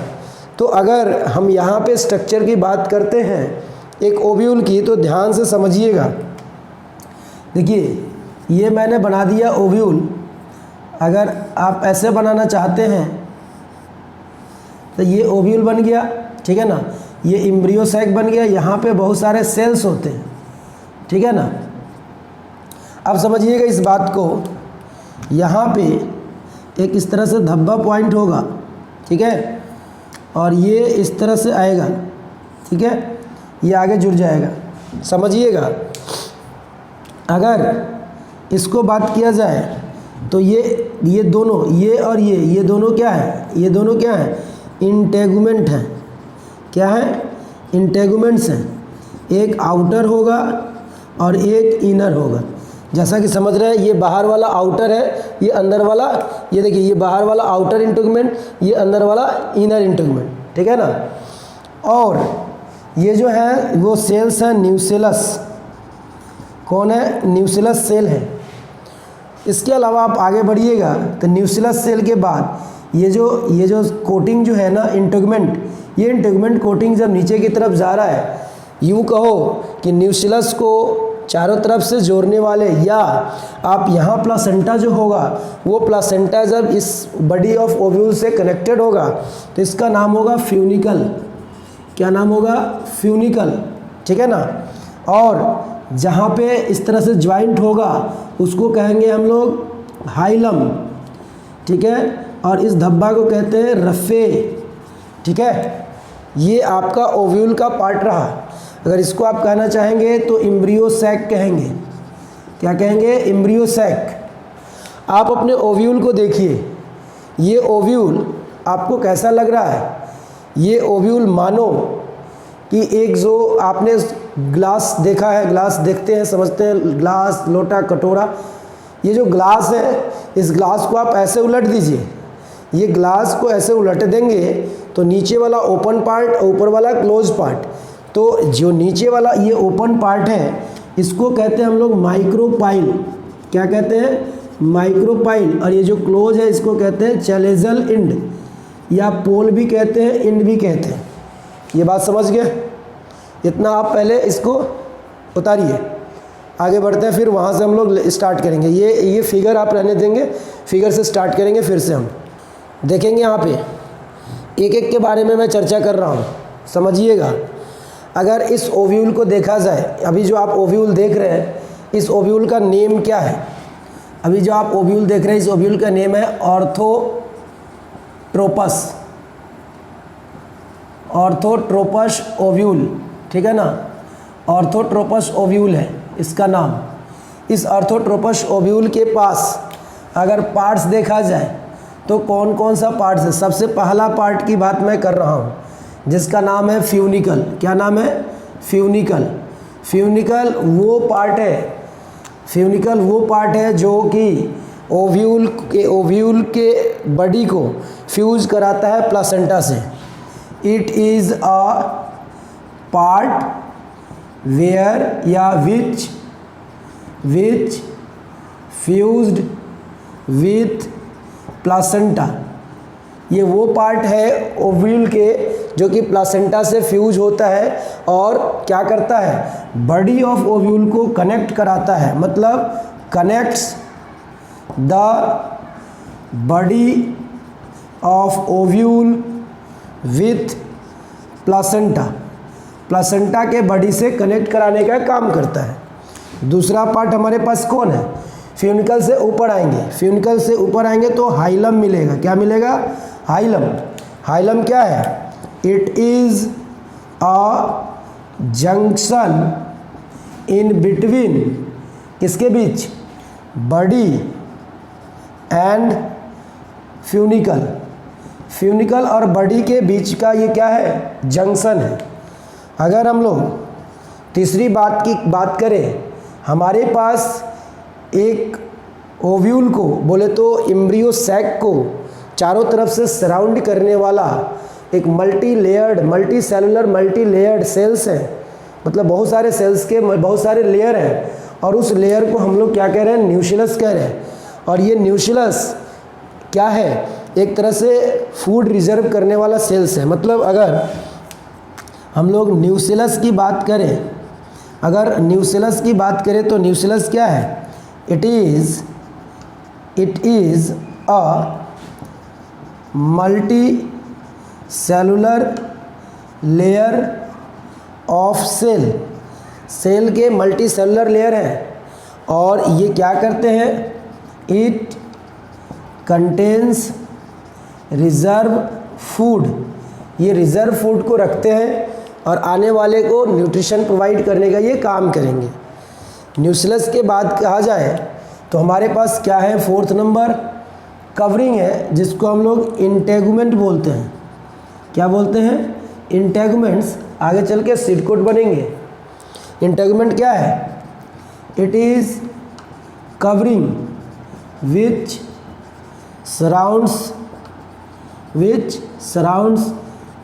S1: तो अगर हम यहाँ पे स्ट्रक्चर की बात करते हैं एक ओव्यूल की, तो ध्यान से समझिएगा। देखिए ये मैंने बना दिया ओव्यूल। अगर आप ऐसे बनाना चाहते हैं तो ये ओव्यूल बन गया, ठीक है ना। ये एम्ब्रियो सैक बन गया, यहाँ पे बहुत सारे सेल्स होते हैं, ठीक है ना। अब समझिएगा इस बात को, यहाँ पे एक इस तरह से धब्बा पॉइंट होगा, ठीक है, और ये इस तरह से आएगा, ठीक है, ये आगे जुड़ जाएगा, समझिएगा। अगर इसको बात किया जाए तो ये दोनों, ये और ये दोनों क्या है, ये दोनों क्या है, इंटेगुमेंट हैं। क्या है, इंटेगुमेंट्स हैं। एक आउटर होगा और एक इनर होगा। जैसा कि समझ रहे हैं, ये बाहर वाला आउटर है, ये अंदर वाला, ये देखिए ये बाहर वाला आउटर इंटेगुमेंट, ये अंदर वाला इनर इंटेगुमेंट, ठीक है ना। और ये जो है वो सेल्स हैं न्यूसेलस। कौन है, न्यूसेलस सेल है। इसके अलावा आप आगे बढ़िएगा तो न्यूसेलस सेल के बाद ये जो कोटिंग जो है ना, इंटेगुमेंट, ये इंटेगुमेंट कोटिंग जब नीचे की तरफ जा रहा है, यूँ कहो कि न्यूसेलस को चारों तरफ से जोड़ने वाले, या आप यहाँ प्लासेंटा जो होगा वो प्लासेंटा जब इस बॉडी ऑफ ओव्यूल से कनेक्टेड होगा तो इसका नाम होगा फ्यूनिकल। क्या नाम होगा? फ्यूनिकल। ठीक है ना। और जहाँ पे इस तरह से ज्वाइंट होगा उसको कहेंगे हम लोग हाइलम। ठीक है। और इस धब्बा को कहते हैं रफे। ठीक है। ये आपका ओव्यूल का पार्ट रहा। अगर इसको आप कहना चाहेंगे तो एम्ब्रियो सैक कहेंगे। क्या कहेंगे? Embryo sac. आप अपने ओव्यूल को देखिए, ये ओव्यूल आपको कैसा लग रहा है? ये ओव्यूल मानो कि एक जो आपने ग्लास देखा है, ग्लास देखते हैं समझते हैं, ग्लास, लोटा, कटोरा, ये जो ग्लास है इस ग्लास को आप ऐसे उलट दीजिए। ये ग्लास को ऐसे उलट देंगे तो नीचे वाला ओपन पार्ट, ऊपर वाला क्लोज पार्ट। तो जो नीचे वाला ये ओपन पार्ट है इसको कहते हैं हम लोग माइक्रोपाइल। क्या कहते हैं? माइक्रोपाइल। और ये जो क्लोज है इसको कहते हैं चैलेजल इंड, या पोल भी कहते हैं, इंड भी कहते हैं। ये बात समझ गए? इतना आप पहले इसको उतारिए, आगे बढ़ते हैं, फिर वहाँ से हम लोग स्टार्ट करेंगे। ये फिगर आप रहने देंगे, फिगर से स्टार्ट करेंगे, फिर से हम देखेंगे। यहाँ पे एक एक के बारे में मैं चर्चा कर रहा हूँ, समझिएगा। अगर इस ओव्यूल को देखा जाए, अभी जो आप ओव्यूल देख रहे हैं इस ओव्यूल का नेम क्या है? अभी जो आप ओव्यूल देख रहे हैं इस ओव्यूल का नेम है ऑर्थोट्रोपस। Orthotropous ovule. ठीक है ना। ऑर्थोट्रोपस ओव्यूल है इसका नाम। इस ऑर्थोट्रोपस ओव्यूल के पास अगर पार्ट्स देखा जाए तो कौन कौन सा पार्ट्स है? सबसे पहला पार्ट की बात मैं कर रहा हूँ जिसका नाम है फ्यूनिकल। क्या नाम है? फ्यूनिकल। फ्यूनिकल वो पार्ट है, फ्यूनिकल वो पार्ट है जो कि ओव्यूल के बॉडी को फ्यूज कराता है प्लासेंटा से। It is a part where या विच फ्यूज्ड विथ प्लासेंटा। ये वो पार्ट है ओव्यूल के जो कि प्लासेंटा से फ्यूज होता है और क्या करता है? बॉडी ऑफ ओव्यूल को कनेक्ट कराता है। मतलब connects the body of ovule with placenta. Placenta के बॉडी से कनेक्ट कराने का काम करता है। दूसरा पार्ट हमारे पास कौन है? फ्यूनिकल से ऊपर आएंगे, फ्यूनिकल से ऊपर आएंगे तो हाइलम मिलेगा। क्या मिलेगा? हाइलम। हाइलम क्या है? It is a junction in between, किसके बीच? Body and funicle. फ्यूनिकल और बॉडी के बीच का ये क्या है? जंक्शन है। अगर हम लोग तीसरी बात की बात करें, हमारे पास एक ओव्यूल को बोले तो एम्ब्रियो सैक को चारों तरफ से सराउंड करने वाला एक multi layered, multi cellular, multi layered cells है। मतलब बहुत सारे सेल्स के बहुत सारे लेयर हैं और उस लेयर को हम लोग क्या कह रहे हैं? न्यूक्लियस कह रहे हैं। और ये न्यूक्लियस क्या है? एक तरह से फूड रिजर्व करने वाला सेल्स है। मतलब अगर हम लोग न्यूक्लियस की बात करें, अगर न्यूक्लियस की बात करें तो न्यूक्लियस क्या है? It is a multi cellular layer of cell. Cell के मल्टी सेलुलर लेयर हैं और ये क्या करते हैं? It contains reserve food. ये रिजर्व फूड को रखते हैं और आने वाले को न्यूट्रिशन प्रोवाइड करने का ये काम करेंगे। न्यूक्लियस के बाद कहा जाए तो हमारे पास क्या है? फोर्थ नंबर कवरिंग है जिसको हम लोग इंटेगुमेंट बोलते हैं। क्या बोलते हैं? इंटेगुमेंट्स। आगे चल के सीड कोट बनेंगे। इंटेगुमेंट क्या है? It is covering which surrounds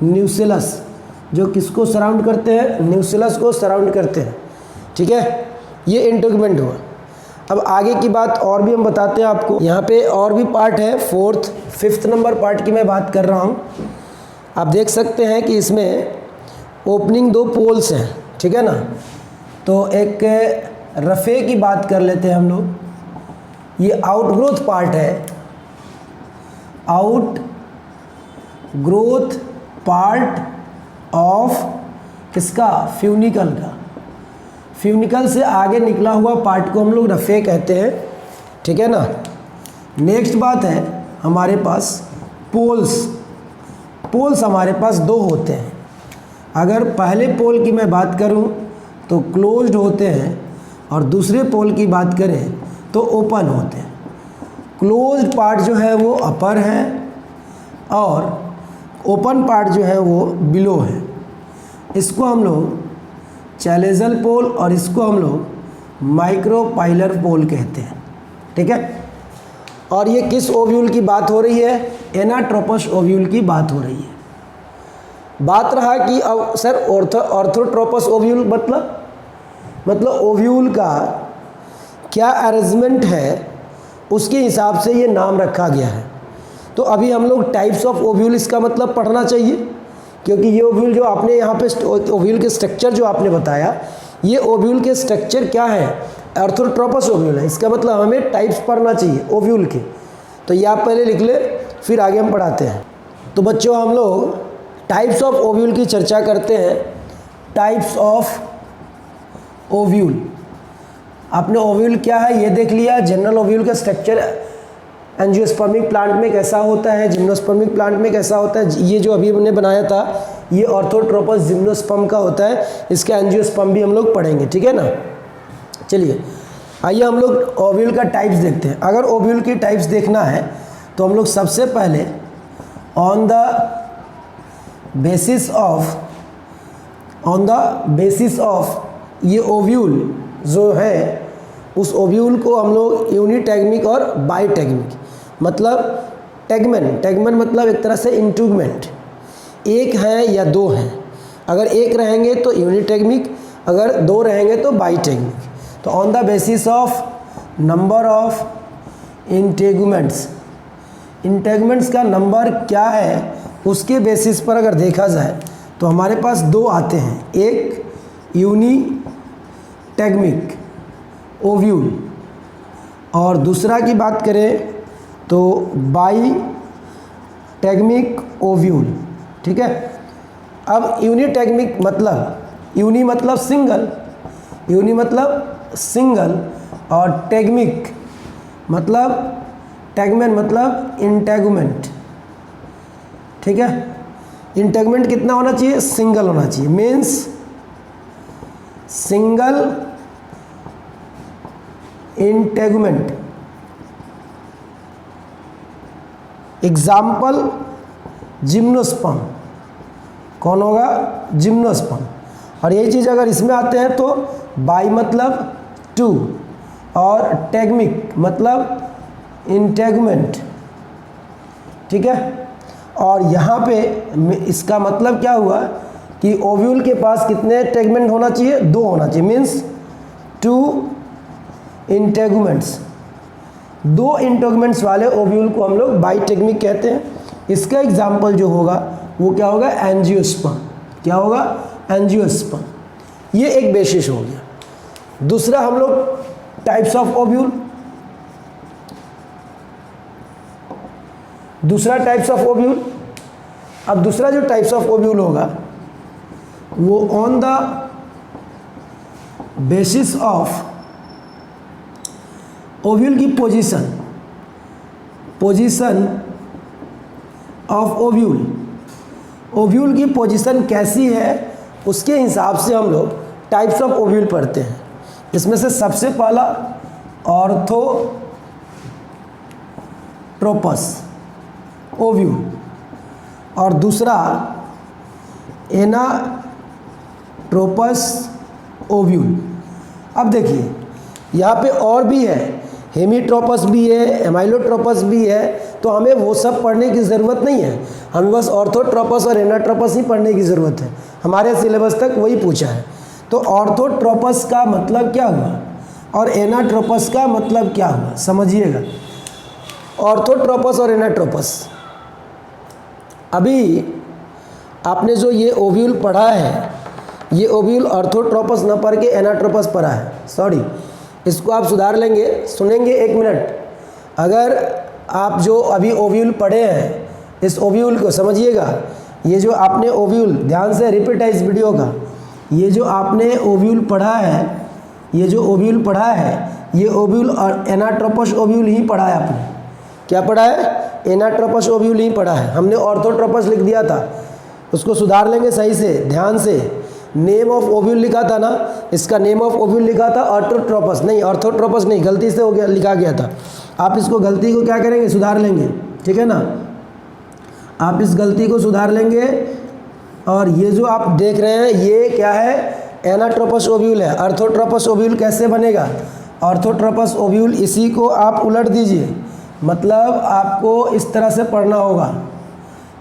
S1: nucleus. जो किसको सराउंड करते हैं? न्यूक्लियस को सराउंड करते हैं। ठीक है, ये इंटेगुमेंट हुआ। अब आगे की बात और भी हम बताते हैं आपको। यहाँ पे और भी पार्ट है, फिफ्थ नंबर पार्ट की मैं बात कर रहा हूँ। आप देख सकते हैं कि इसमें ओपनिंग 2 पोल्स हैं। ठीक है ना। तो एक रफे की बात कर लेते हैं हम लोग। ये आउटग्रोथ पार्ट है, आउट ग्रोथ पार्ट ऑफ किसका, फ्यूनिकल का। फ्यूनिकल से आगे निकला हुआ पार्ट को हम लोग रफे कहते हैं, ठीक है ना। नेक्स्ट बात है हमारे पास पोल्स। पोल्स हमारे पास दो होते हैं। अगर पहले पोल की मैं बात करूं तो क्लोज्ड होते हैं, और दूसरे पोल की बात करें तो ओपन होते हैं। क्लोज्ड पार्ट जो है वो अपर है, और ओपन पार्ट जो है वो बिलो है। इसको हम लोग चैलेजल पोल और इसको हम लोग माइक्रोपाइलर पोल कहते हैं, ठीक है। और ये किस ओव्यूल की बात हो रही है, एनाट्रोपस ओव्यूल की बात हो रही है। बात रहा कि अब सर ऑर्थोट्रोपस ओव्यूल मतलब ओव्यूल का क्या अरेंजमेंट है, उसके हिसाब से ये नाम रखा गया है। तो अभी हम लोग टाइप्स ऑफ ओव्यूल इसका मतलब पढ़ना चाहिए, क्योंकि ये ओव्यूल जो आपने यहाँ पे ओव्यूल के स्ट्रक्चर जो आपने बताया, ये ओव्यूल के स्ट्रक्चर क्या है, ऑर्थोट्रोपस ओव्यूल है। इसका मतलब हमें टाइप्स पढ़ना चाहिए ओव्यूल के। तो ये आप पहले लिख ले, फिर आगे हम पढ़ाते हैं। तो बच्चों हम लोग टाइप्स ऑफ ओव्यूल की चर्चा करते हैं। टाइप्स ऑफ ओव्यूल, आपने ओव्यूल क्या है ये देख लिया। जनरल ओव्यूल का स्ट्रक्चर एंजियोस्पर्मिक प्लांट में कैसा होता है, जिम्नोस्पर्मिक प्लांट में कैसा होता है। ये जो अभी हमने बनाया था ये ऑर्थोट्रोपस जिम्नोस्पर्म का होता है। इसका एंजियोस्पर्म भी हम लोग पढ़ेंगे, ठीक है ना। चलिए आइए हम लोग ओव्यूल का टाइप्स देखते हैं। अगर ओव्यूल की टाइप्स देखना है तो हम लोग सबसे पहले ऑन द बेसिस ऑफ ये ओव्यूल जो है, उस ओव्यूल को हम लोग यूनिटैग्मिक और बाईटैग्मिक, मतलब टैग्मन मतलब एक तरह से इंट्यूगमेंट, एक है या दो हैं। अगर एक रहेंगे तो यूनिटैग्मिक, अगर दो रहेंगे तो बाईटैग्मिक। तो on the basis of number of integuments, integuments का नंबर क्या है उसके बेसिस पर अगर देखा जाए तो हमारे पास दो आते हैं, एक यूनिटैग्मिक ओव्यूल और दूसरा की बात करें तो बाईटैग्मिक ओव्यूल, ठीक है। अब यूनिटैग्मिक मतलब यूनी मतलब सिंगल और टैग्मिक मतलब टैगमेन मतलब इंटेगुमेंट, ठीक है। इंटेगुमेंट कितना होना चाहिए, सिंगल होना चाहिए, means single integument. Example gymnosperm, कौन होगा, जिम्नोस्पर्म। और यही चीज़ अगर इसमें आते हैं तो बाई मतलब टू और टैग्मिक मतलब इंटेगुमेंट, ठीक है। और यहाँ पे इसका मतलब क्या हुआ कि ओव्यूल के पास कितने टैगमेंट होना चाहिए, दो होना चाहिए, मीन्स टू इंटेगुमेंट्स। दो इंटेगुमेंट्स वाले ओव्यूल को हम लोग बाईटैग्मिक कहते हैं। इसका एग्जाम्पल जो होगा वो क्या होगा, एंजियोस्पर्म। क्या होगा, एंजियोस्पर्म। ये एक बेसिस हो गया। दूसरा हम लोग टाइप्स ऑफ ओव्यूल, दूसरा टाइप्स ऑफ ओव्यूल। अब दूसरा जो टाइप्स ऑफ ओव्यूल होगा वो on the basis of ovule की पोजीशन ऑफ ओव्यूल की पोजीशन कैसी है उसके हिसाब से हम लोग टाइप्स ऑफ ओव्यूल पढ़ते हैं। इसमें से सबसे पहला ऑर्थोट्रोपस ओव्यूल और दूसरा एनाट्रोपस ओव्यूल। अब देखिए यहाँ पे और भी है, हेमीट्रोपस भी है, एमाइलोट्रोपस भी है, तो हमें वो सब पढ़ने की ज़रूरत नहीं है। हमें बस ऑर्थोट्रोपस और एनाट्रोपस ही पढ़ने की ज़रूरत है। हमारे सिलेबस तक वही पूछा है। तो ऑर्थोट्रोपस का मतलब क्या हुआ और एनाट्रोपस का मतलब क्या हुआ, समझिएगा। ऑर्थोट्रोपस और एनाट्रोपस, अभी आपने जो ये ओव्यूल पढ़ा है, ये ओव्यूल ऑर्थोट्रोपस न पढ़ के एनाट्रोपस पढ़ा है, सॉरी इसको आप सुधार लेंगे, सुनेंगे 1 मिनट। अगर आप जो अभी ओव्यूल पढ़े हैं, इस ओव्यूल को समझिएगा। ये जो आपने ओव्यूल, ध्यान से रिपीट है इस वीडियो का, ये जो आपने ओव्यूल पढ़ा है, ये जो ओव्यूल पढ़ा है, ये ओव्यूल और एनाट्रोपस ओव्यूल ही पढ़ा है आपने। क्या पढ़ा है? एनाट्रोपस ओव्यूल ही पढ़ा है। हमने ऑर्थोट्रोपस लिख दिया था, उसको सुधार लेंगे सही से, ध्यान से। नेम ऑफ ओव्यूल लिखा था ना, इसका नेम ऑफ ओव्यूल लिखा था ऑर्थोट्रोपस, नहीं ऑर्थोट्रोपस नहीं, गलती से हो गया, लिखा गया था। आप इसको गलती को क्या करेंगे? सुधार लेंगे, ठीक है ना। आप इस गलती को सुधार लेंगे। और ये जो आप देख रहे हैं ये क्या है? एनाट्रोपस ओव्यूल है। ऑर्थोट्रोपस ओव्यूल कैसे बनेगा? ऑर्थोट्रोपस ओव्यूल, इसी को आप उलट दीजिए, मतलब आपको इस तरह से पढ़ना होगा,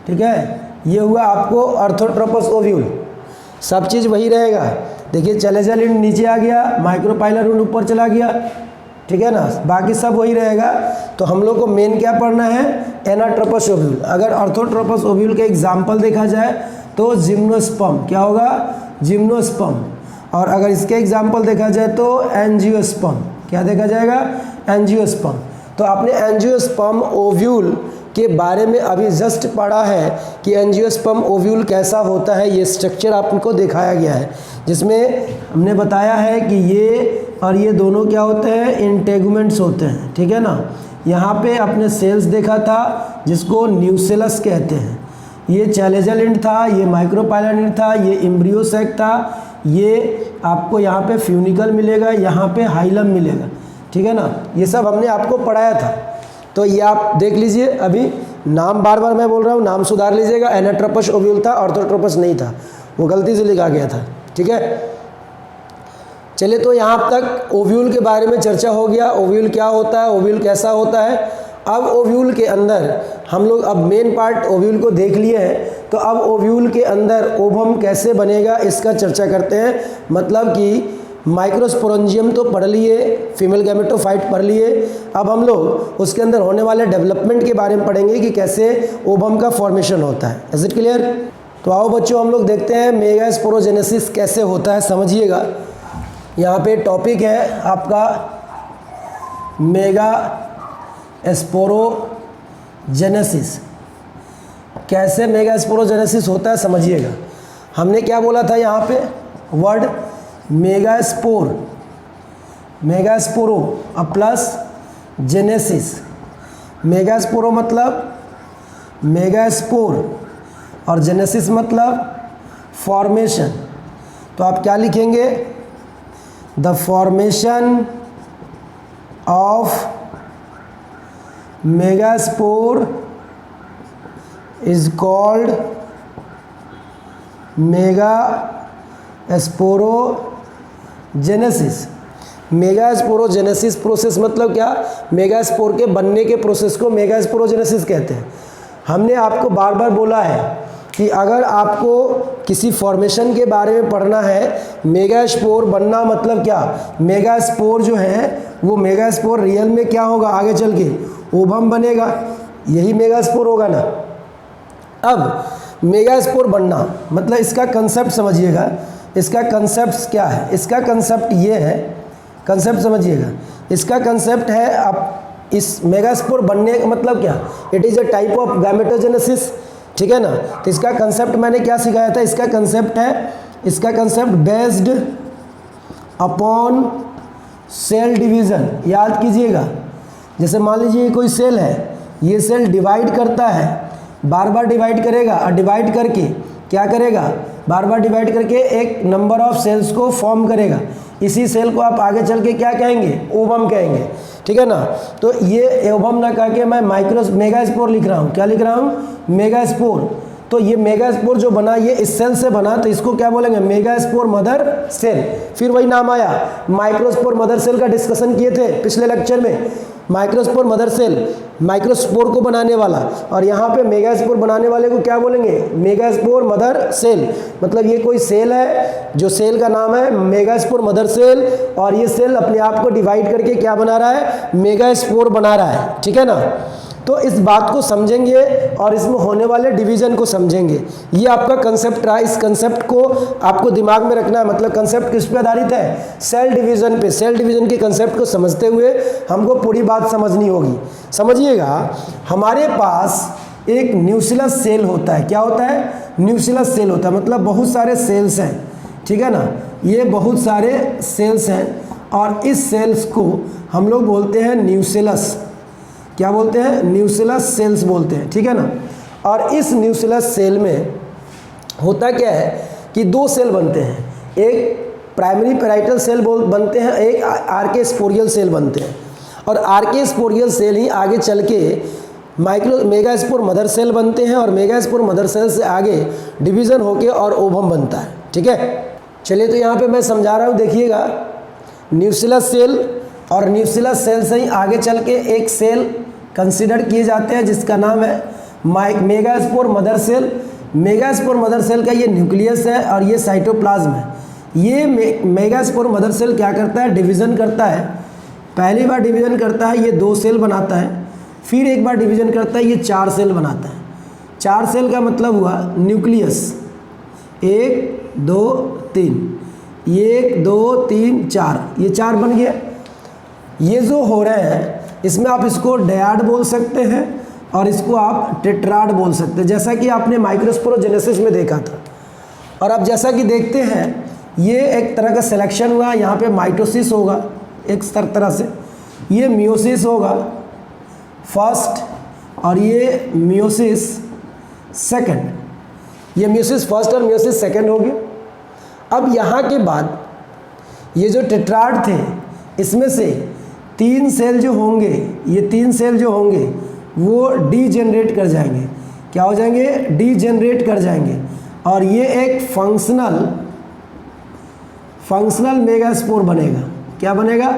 S1: ठीक है। ये हुआ आपको ऑर्थोट्रोपस ओव्यूल, सब चीज़ वही रहेगा। देखिए चैलेंजर लिंड नीचे आ गया, माइक्रोपाइलर लिंड ऊपर चला गया, ठीक है ना, बाकी सब वही रहेगा। तो हम लोग को मेन क्या पढ़ना है? Anatropous ovule. अगर ऑर्थोट्रोपस ओव्यूल के एग्जाम्पल देखा जाए तो जिम्नोस्पर्म, क्या होगा? जिम्नोस्पर्म। और अगर इसके एग्जाम्पल देखा जाए तो एंजियोस्पर्म, क्या देखा जाएगा? एंजियोस्पर्म। तो आपने एंजियोस्पर्म ओव्यूल के बारे में अभी जस्ट पढ़ा है कि एंजियोस्पर्म ओव्यूल कैसा होता है, ये स्ट्रक्चर आपको दिखाया गया है, जिसमें हमने बताया है कि ये और ये दोनों क्या होते हैं? इंटेगुमेंट्स होते हैं, ठीक है ना। यहाँ पे आपने सेल्स देखा था जिसको न्यूसेलस कहते हैं, ये चैलेंजर लिंड था, ये माइक्रोपाइलर लिंड था, ये एम्ब्रियोसैक था, ये आपको यहाँ पे फ्यूनिकल मिलेगा, यहाँ पे हाइलम मिलेगा, ठीक है ना। ये सब हमने आपको पढ़ाया था। तो ये आप देख लीजिए, अभी नाम बार बार मैं बोल रहा हूँ, नाम सुधार लीजिएगा। एनाट्रोपस ओव्यूल था, ऑर्थोट्रोपस नहीं था, वो गलती से लिखा गया था, ठीक है। चलिए, तो यहाँ तक ओव्यूल के बारे में चर्चा हो गया। ओव्यूल क्या होता है, ओव्यूल कैसा होता है। अब ओव्यूल के अंदर हम लोग अब मेन पार्ट ओव्यूल को देख लिए हैं, तो अब ओव्यूल के अंदर ओवम कैसे बनेगा इसका चर्चा करते हैं। मतलब कि माइक्रोस्पोरेंजियम तो पढ़ लिए, फीमेल गैमेटोफाइट पढ़ लिए, अब हम लोग उसके अंदर होने वाले डेवलपमेंट के बारे में पढ़ेंगे कि कैसे ओवम का फॉर्मेशन होता है। Is it clear? तो आओ बच्चों, हम लोग देखते हैं मेगास्पोरोजेनेसिस कैसे होता है, समझिएगा। यहाँ पे टॉपिक है आपका मेगास्पोरोजेनेसिस। कैसे मेगास्पोरोजेनेसिस होता है समझिएगा। हमने क्या बोला था यहाँ पे? Word megaspore, megasporo plus genesis. Megasporo मतलब मेगास्पोर और जेनेसिस मतलब फॉर्मेशन। तो आप क्या लिखेंगे? The formation of megaspore is called megasporogenesis. Megasporogenesis process मतलब क्या? मेगास्पोर के बनने के प्रोसेस को मेगास्पोरोजेनेसिस कहते हैं। हमने आपको बार बार बोला है कि अगर आपको किसी फॉर्मेशन के बारे में पढ़ना है, मेगास्पोर बनना मतलब क्या? मेगास्पोर जो है वो मेगास्पोर रियल में क्या होगा? आगे चल के ओवम बनेगा, यही मेगास्पोर होगा ना। अब मेगास्पोर बनना मतलब इसका कंसेप्ट समझिएगा। इसका कंसेप्ट क्या है? इसका कंसेप्ट ये है, कंसेप्ट समझिएगा। इसका कंसेप्ट है, आप इस मेगास्पोर बनने का मतलब क्या? It is a type of gametogenesis, ठीक है ना। तो इसका कंसेप्ट मैंने क्या सिखाया था? इसका कंसेप्ट है, इसका concept based upon cell division. याद कीजिएगा, जैसे मान लीजिए कोई सेल है, ये सेल डिवाइड करता है, बार बार डिवाइड करेगा और डिवाइड करके क्या करेगा? बार बार डिवाइड करके एक नंबर ऑफ सेल्स को फॉर्म करेगा। इसी सेल को आप आगे चल के क्या कहेंगे? ओवम कहेंगे, ठीक है ना। तो ये ओवम ना कह के मैं मेगास्पोर लिख रहा हूँ। क्या लिख रहा हूँ? मेगास्पोर। तो ये मेगास्पोर जो बना ये इस सेल से बना, तो इसको क्या बोलेंगे? Megaspore mother cell. फिर वही नाम आया, माइक्रोस्पोर मदर सेल का डिस्कशन किए थे पिछले लेक्चर में। माइक्रोस्पोर मदर सेल, माइक्रोस्पोर को बनाने वाला, और यहाँ पे मेगास्पोर बनाने वाले को क्या बोलेंगे? Megaspore mother cell. मतलब ये कोई सेल है, जो सेल का नाम है मेगास्पोर मदर सेल, और ये सेल अपने आप को डिवाइड करके क्या बना रहा है? मेगास्पोर बना रहा है, ठीक है ना। तो इस बात को समझेंगे और इसमें होने वाले डिवीज़न को समझेंगे। ये आपका कंसेप्ट रहा। इस कंसेप्ट को आपको दिमाग में रखना है। मतलब कंसेप्ट किस पे आधारित है? सेल डिवीज़न पे। सेल डिवीज़न के कंसेप्ट को समझते हुए हमको पूरी बात समझनी होगी। समझिएगा, हमारे पास एक न्यूक्लियस सेल होता है। क्या होता है? न्यूक्लियस सेल होता है, मतलब बहुत सारे सेल्स हैं, ठीक है ना। ये बहुत सारे सेल्स हैं और इस सेल्स को हम लोग बोलते हैं न्यूक्लियस। क्या बोलते हैं? न्यूक्लियस सेल्स बोलते हैं, ठीक है ना। और इस न्यूक्लियस सेल में होता क्या है कि दो सेल बनते हैं, एक प्राइमरी पैराइटल सेल बनते हैं, एक आर्के स्पोरियल सेल बनते हैं। और आर्के स्पोरियल सेल ही आगे चल के मेगास्पोर मदर सेल बनते हैं और मेगास्पोर मदर सेल से आगे डिवीज़न होके और ओवम बनता है, ठीक है। चलिए, तो यहाँ पे मैं समझा रहा हूँ, देखिएगा। न्यूक्लियस सेल और न्यूक्लियस सेल से ही आगे चल के एक सेल कंसिडर किए जाते हैं जिसका नाम है megaspore mother cell. Megaspore mother cell का ये न्यूक्लियस है और ये साइटोप्लाज्म है। ये मेगास्पोर मदर सेल क्या करता है? डिवीज़न करता है। पहली बार डिवीज़न करता है, ये 2 सेल बनाता है। फिर एक बार डिवीज़न करता है, ये 4 सेल बनाता है। 4 सेल का मतलब हुआ न्यूक्लियस, 1 2 3, 1 2 3 4, ये 4 बन गया। ये जो हो रहे हैं इसमें आप इसको डायड बोल सकते हैं और इसको आप टेट्राड बोल सकते हैं, जैसा कि आपने माइक्रोस्पोरोजेनेसिस में देखा था। और अब जैसा कि देखते हैं, ये एक तरह का सिलेक्शन हुआ। यहाँ पे माइटोसिस होगा एक तरह से, ये मियोसिस होगा फर्स्ट और ये मियोसिस सेकंड। ये मियोसिस फर्स्ट और मियोसिस सेकंड हो गया। अब यहाँ के बाद ये जो टेट्राड थे, इसमें से 3 सेल जो होंगे, ये 3 सेल जो होंगे वो डीजेनरेट कर जाएंगे। क्या हो जाएंगे? डीजेनरेट कर जाएंगे। और ये एक फंक्शनल मेगास्पोर बनेगा। क्या बनेगा?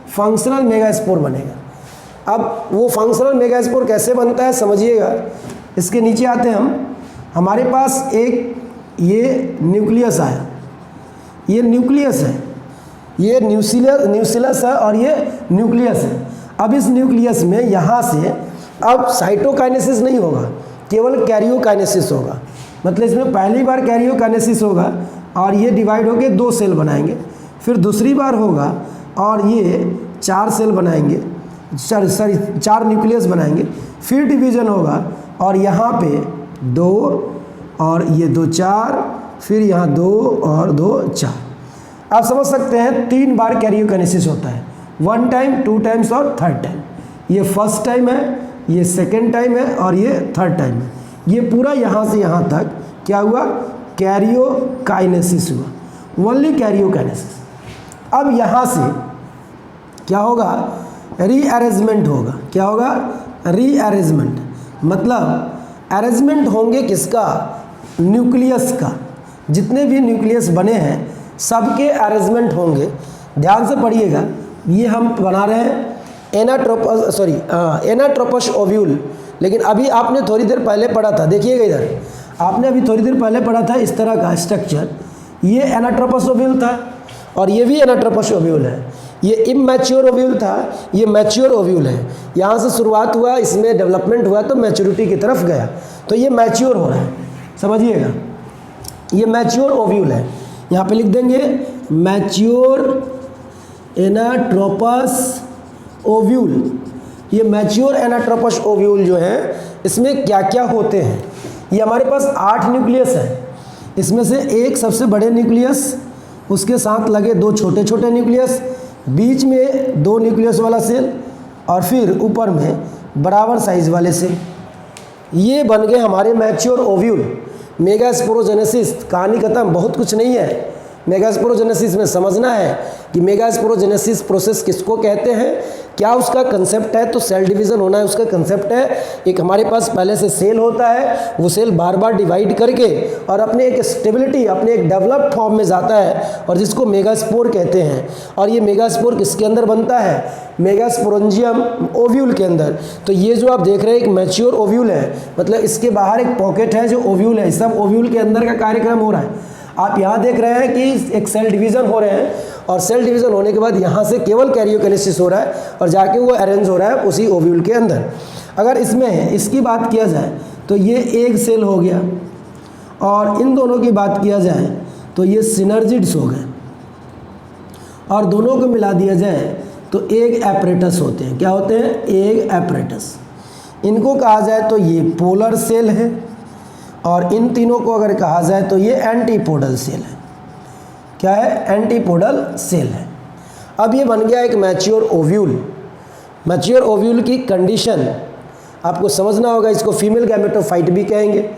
S1: फंक्शनल मेगास्पोर बनेगा। अब वो फंक्शनल मेगास्पोर कैसे बनता है समझिएगा। इसके नीचे आते हैं हम। हमारे पास एक ये न्यूक्लियस आया, ये न्यूक्लियस है, ये न्यूक्लियस है और ये न्यूक्लियस है। अब इस न्यूक्लियस में यहाँ से अब साइटोकाइनेसिस नहीं होगा, केवल कैरियोकाइनेसिस होगा। मतलब इसमें पहली बार कैरियोकाइनेसिस होगा और ये डिवाइड होकर 2 सेल बनाएंगे। फिर दूसरी बार होगा और ये 4 सेल बनाएंगे, 4 न्यूक्लियस बनाएंगे। फिर डिवीज़न होगा और यहाँ पे 2 और ये 2 4, फिर यहाँ 2 और 2 4। आप समझ सकते हैं 3 बार कैरियोकाइनेसिस होता है, 1 टाइम, 2 टाइम्स और 3rd टाइम। ये फर्स्ट टाइम है, ये सेकंड टाइम है और ये 3rd टाइम है। ये पूरा यहाँ से यहाँ तक क्या हुआ? कैरियोकाइनेसिस हुआ, ओनली कैरियोकाइनेसिस। अब यहाँ से क्या होगा? रीअरेंजमेंट होगा। क्या होगा? रीअरेंजमेंट। मतलब अरेंजमेंट होंगे किसका? न्यूक्लियस का। जितने भी न्यूक्लियस बने हैं सबके अरेंजमेंट होंगे। ध्यान से पढ़िएगा, ये हम बना रहे हैं एनाट्रोपस ओव्यूल। लेकिन अभी आपने थोड़ी देर पहले पढ़ा था, देखिएगा इधर, आपने अभी थोड़ी देर पहले पढ़ा था इस तरह का स्ट्रक्चर। ये एनाट्रोपस ओव्यूल था और ये भी एनाट्रोपस ओव्यूल है। ये इमैच्योर ओव्यूल था, ये मैच्योर ओव्यूल है। यहाँ से शुरुआत हुआ, इसमें डेवलपमेंट हुआ तो मैच्योरिटी की तरफ गया, तो ये मैच्योर हो रहा है। समझिएगा, ये मैच्योर ओव्यूल है। यहाँ पे लिख देंगे मैच्योर एनाट्रोपस ओव्यूल। ये मैच्योर एनाट्रोपस ओव्यूल जो है, इसमें क्या क्या होते हैं? ये हमारे पास 8 न्यूक्लियस है। इसमें से एक सबसे बड़े न्यूक्लियस, उसके साथ लगे 2 छोटे छोटे न्यूक्लियस, बीच में 2 न्यूक्लियस वाला सेल और फिर ऊपर में बराबर साइज वाले सेल। ये बन गए हमारे मैच्योर ओव्यूल। मेगास्पोरोजेनेसिस, कहानी खत्म, बहुत कुछ नहीं है। मेगास्पोरोजेनेसिस में समझना है कि मेगास्पोरोजेनेसिस प्रोसेस किसको कहते हैं, क्या उसका कंसेप्ट है। तो सेल डिवीज़न होना है उसका कंसेप्ट है। एक हमारे पास पहले से सेल होता है, वो सेल बार बार डिवाइड करके और अपने एक स्टेबिलिटी, अपने एक डेवलप्ड फॉर्म में जाता है और जिसको मेगास्पोर कहते हैं। और ये मेगास्पोर किसके अंदर बनता है? मेगास्पोरेंजियम ओव्यूल के अंदर। तो ये जो आप देख रहे हैं एक मैच्योर ओव्यूल है, मतलब इसके बाहर एक पॉकेट है जो ओव्यूल है। सब ओव्यूल के अंदर का कार्यक्रम हो रहा है। आप यहाँ देख रहे हैं कि एक सेल डिवीज़न हो रहे हैं और सेल डिवीज़न होने के बाद यहाँ से केवल कैरियोकाइनेसिस हो रहा है और जाके वो अरेंज हो रहा है उसी ओव्यूल के अंदर। अगर इसमें इसकी बात किया जाए तो ये एक सेल हो गया, और इन दोनों की बात किया जाए तो ये सिनर्जिड्स हो गए, और दोनों को मिला दिया जाए तो एक एपरेटस होते हैं। क्या होते हैं? एक एपरेटस। इनको कहा जाए तो ये पोलर सेल है, और इन तीनों को अगर कहा जाए तो ये एंटीपोडल सेल है। क्या है? एंटीपोडल सेल है। अब ये बन गया एक मैच्योर ओव्यूल। मैच्योर ओव्यूल की कंडीशन आपको समझना होगा, इसको फीमेल गैमेटोफाइट भी कहेंगे।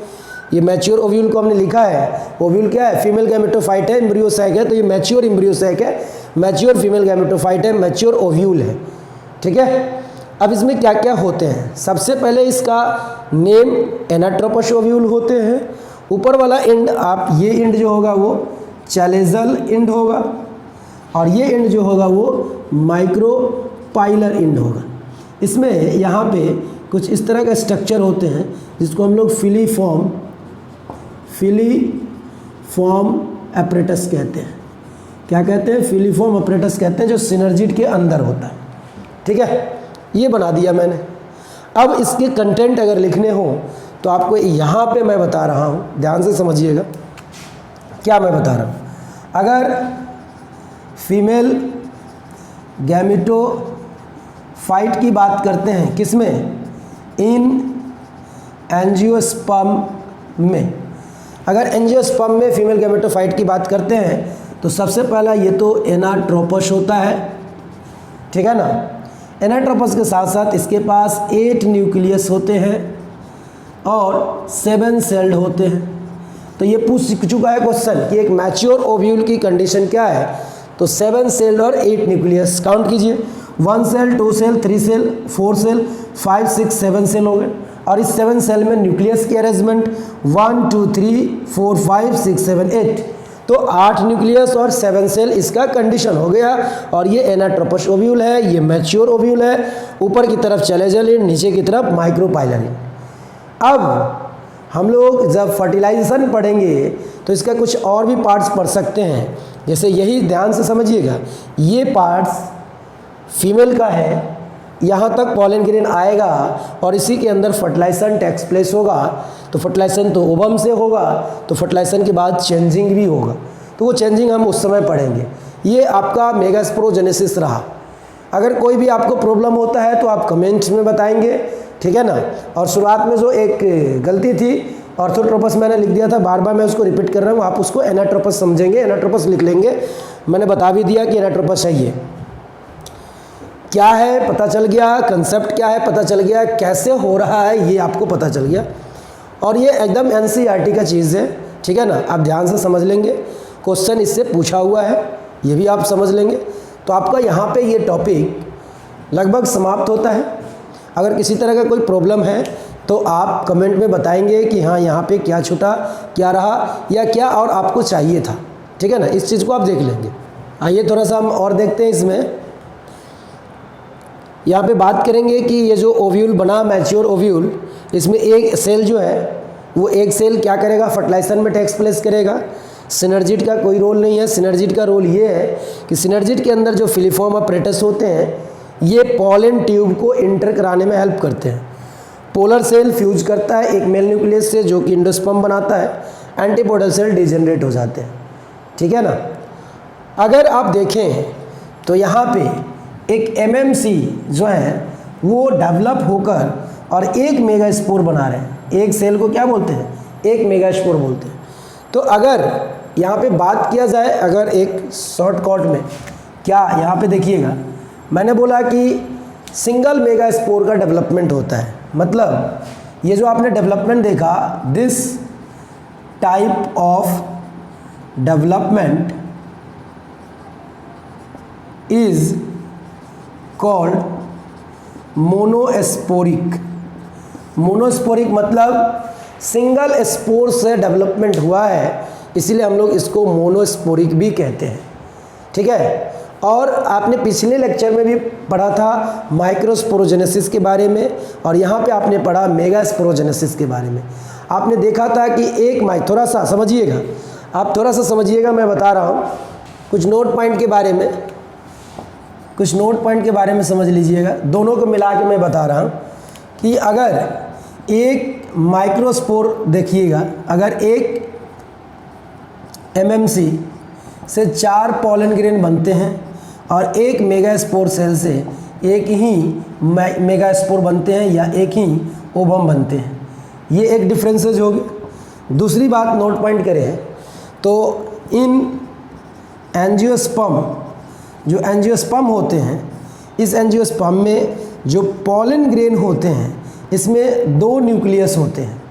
S1: ये मैच्योर ओव्यूल को हमने लिखा है, ओव्यूल क्या है? फीमेल गैमेटोफाइट है, एम्ब्रियोसैक है, तो ये मैच्योर एम्ब्रियोसैक है, मैच्योर फीमेल गैमेटोफाइट है, मैच्योर ओव्यूल है। ठीक है। अब इसमें क्या क्या होते हैं? सबसे पहले इसका नेम एनाट्रोपस ओव्यूल होते हैं। ऊपर वाला एंड, आप ये एंड जो होगा वो चैलेजल एंड होगा, और ये एंड जो होगा वो माइक्रोपाइलर एंड होगा। इसमें यहाँ पे कुछ इस तरह का स्ट्रक्चर होते हैं जिसको हम लोग फिलीफॉर्म एपरेटस कहते हैं। क्या कहते हैं? फिलीफॉर्म एपरेटस कहते हैं, जो सिनर्जिड के अंदर होता है। ठीक है, ये बना दिया मैंने। अब इसके कंटेंट अगर लिखने हो तो आपको यहाँ पे मैं बता रहा हूँ, ध्यान से समझिएगा क्या मैं बता रहा हूँ। अगर फीमेल गैमेटोफाइट की बात करते हैं, किसमें? इन एंजियोस्पर्म में। अगर एंजियोस्पर्म में फीमेल गैमेटोफाइट की बात करते हैं तो सबसे पहला ये तो एनाट्रोपस होता है। ठीक है ना। एनाट्रोपस के साथ साथ इसके पास 8 न्यूक्लियस होते हैं और 7 सेल्ड होते हैं। तो ये पूछ चुका है क्वेश्चन कि एक मैच्योर ओव्यूल की कंडीशन क्या है, तो 7 सेल्ड और 8 न्यूक्लियस। काउंट कीजिए, 1 cell, 2 cell, 3 cell, 4 cell, 5, 6, 7 cell हो गए। और इस 7 सेल में न्यूक्लियस की अरेंजमेंट 1, 2, 3, 4, 5, 6, 7, 8, तो 8 न्यूक्लियस और 7 सेल इसका कंडीशन हो गया। और ये एनाट्रोपस ओव्यूल है, ये मैच्योर ओव्यूल है। ऊपर की तरफ चैलेजल एंड, नीचे की तरफ माइक्रोपाइलर एंड। अब हम लोग जब फर्टिलाइजेशन पढ़ेंगे तो इसका कुछ और भी पार्ट्स पढ़ सकते हैं। जैसे यही ध्यान से समझिएगा, ये पार्ट्स फीमेल का है, यहाँ तक पॉलन ग्रेन आएगा और इसी के अंदर फर्टिलाइजेशन टेक्स प्लेस होगा। तो फर्टिलाइजेशन तो ओवम से होगा, तो फर्टिलाइजेशन के बाद चेंजिंग भी होगा, तो वो चेंजिंग हम उस समय पढ़ेंगे। ये आपका मेगास्पोरोजेनेसिस रहा। अगर कोई भी आपको प्रॉब्लम होता है तो आप कमेंट्स में बताएंगे, ठीक है ना। और शुरुआत में जो एक गलती थी, ऑर्थोट्रोपस मैंने लिख दिया था, बार बार मैं उसको रिपीट कर रहा हूँ, आप उसको एनाट्रोपस समझेंगे, एनाट्रोपस लिख लेंगे। मैंने बता भी दिया कि एनाट्रोपस है ये क्या है, पता चल गया। कंसेप्ट क्या है पता चल गया, कैसे हो रहा है ये आपको पता चल गया। और ये एकदम NCERT का चीज़ है, ठीक है ना। आप ध्यान से समझ लेंगे, क्वेश्चन इससे पूछा हुआ है, ये भी आप समझ लेंगे, तो आपका यहाँ पे ये टॉपिक लगभग समाप्त होता है। अगर किसी तरह का कोई प्रॉब्लम है तो आप कमेंट में बताएंगे कि हाँ यहाँ पे क्या छूटा, क्या रहा, या क्या और आपको चाहिए था, ठीक है ना। इस चीज़ को आप देख लेंगे। आइए थोड़ा सा हम और देखते हैं। इसमें यहाँ पे बात करेंगे कि ये जो ओव्यूल बना, मैच्योर ओव्यूल, इसमें एक सेल जो है वो एक सेल क्या करेगा, फर्टिलाइजेशन में टेक्स प्लेस करेगा। सिनर्जिड का कोई रोल नहीं है। सिनर्जिड का रोल ये है कि सिनर्जिड के अंदर जो फिलीफॉर्म एपरेटस होते हैं ये पॉलन ट्यूब को इंटर कराने में हेल्प करते हैं। पोलर सेल फ्यूज करता है एक मेल न्यूक्लियस से, जो कि एंडोस्पर्म बनाता है। एंटीपोडल सेल डिजेनरेट हो जाते हैं, ठीक है ना। अगर आप देखें तो यहाँ पे एक MMC जो है वो डेवलप होकर और एक मेगास्पोर बना रहे हैं। एक सेल को क्या बोलते हैं, एक मेगास्पोर बोलते हैं। तो अगर यहाँ पे बात किया जाए, अगर एक शॉर्टकट में, क्या यहाँ पे देखिएगा, मैंने बोला कि सिंगल मेगास्पोर का डेवलपमेंट होता है। मतलब ये जो आपने डेवलपमेंट देखा, this type of development is called monosporic. Monosporic मतलब सिंगल स्पोर से डेवलपमेंट हुआ है, इसीलिए हम लोग इसको मोनोस्पोरिक भी कहते हैं, ठीक है। और आपने पिछले लेक्चर में भी पढ़ा था माइक्रोस्पोरोजेनेसिस के बारे में, और यहाँ पे आपने पढ़ा मेगास्पोरोजेनेसिस के बारे में। आपने देखा था कि एक थोड़ा सा समझिएगा, आप थोड़ा सा समझिएगा, मैं बता रहा हूँ कुछ नोट पॉइंट के बारे में, कुछ नोट पॉइंट के बारे में समझ लीजिएगा। दोनों को मिला के मैं बता रहा हूँ कि अगर एक माइक्रोस्पोर देखिएगा, अगर एक एमएमसी से 4 पॉलन ग्रेन बनते हैं और एक मेगास्पोर सेल से एक ही मेगास्पोर बनते हैं या एक ही ओवम बनते हैं, ये एक डिफरेंसेस होगी। दूसरी बात नोट पॉइंट करें तो इन एंजियोस्पर्म, जो एंजियोस्पर्म होते हैं, इस एंजियोस्पर्म में जो पॉलन ग्रेन होते हैं इसमें 2 न्यूक्लियस होते हैं।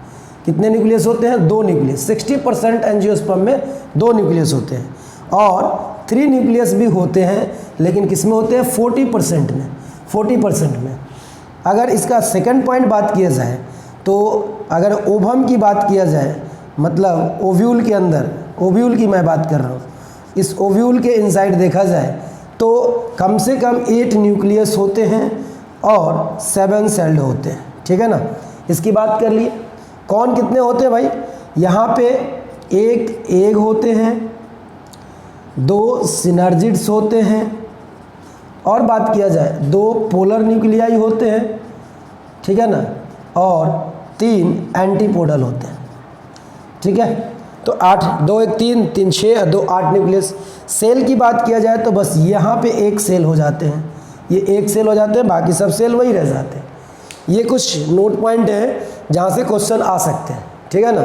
S1: कितने न्यूक्लियस होते हैं? 2 न्यूक्लियस। 60% एंजियोस्पर्म में 2 न्यूक्लियस होते हैं और 3 न्यूक्लियस भी होते हैं, लेकिन किस में होते हैं? 40% में। 40% में। अगर इसका सेकंड पॉइंट बात किया जाए तो अगर ओवम की बात किया जाए, मतलब ओव्यूल के अंदर, ओव्यूल की मैं बात कर रहा हूँ, इस ओव्यूल के इनसाइड देखा जाए तो कम से कम 8 न्यूक्लियस होते हैं और 7 सेल्ड होते हैं। ठीक है ना? इसकी बात कर लिए। कौन कितने होते हैं भाई? यहाँ पे एक एग होते हैं, 2 सिनर्जिड्स होते हैं और बात किया जाए 2 पोलर न्यूक्लियाई होते हैं, ठीक है ना, और 3 एंटीपोडल होते हैं। ठीक है, तो 8, 2 1 3 3 6 2 8 न्यूक्लियस। सेल की बात किया जाए तो बस यहाँ पे एक सेल हो जाते हैं, ये एक सेल हो जाते हैं, बाकी सब सेल वही रह जाते हैं। ये कुछ नोट पॉइंट है जहाँ से क्वेश्चन आ सकते हैं। ठीक है ना?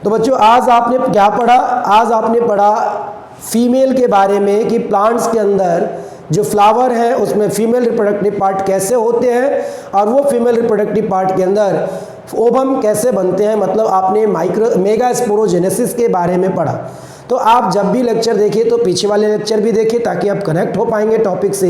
S1: तो बच्चों आज आपने क्या पढ़ा? आज आपने पढ़ा फीमेल के बारे में कि प्लांट्स के अंदर जो फ्लावर है उसमें फीमेल रिप्रोडक्टिव पार्ट कैसे होते हैं और वो फीमेल रिप्रोडक्टिव पार्ट के अंदर ओवम कैसे बनते हैं, मतलब आपने मेगास्पोरोजेनेसिस के बारे में पढ़ा। तो आप जब भी लेक्चर देखिए तो पीछे वाले लेक्चर भी देखिए ताकि आप कनेक्ट हो पाएंगे टॉपिक से,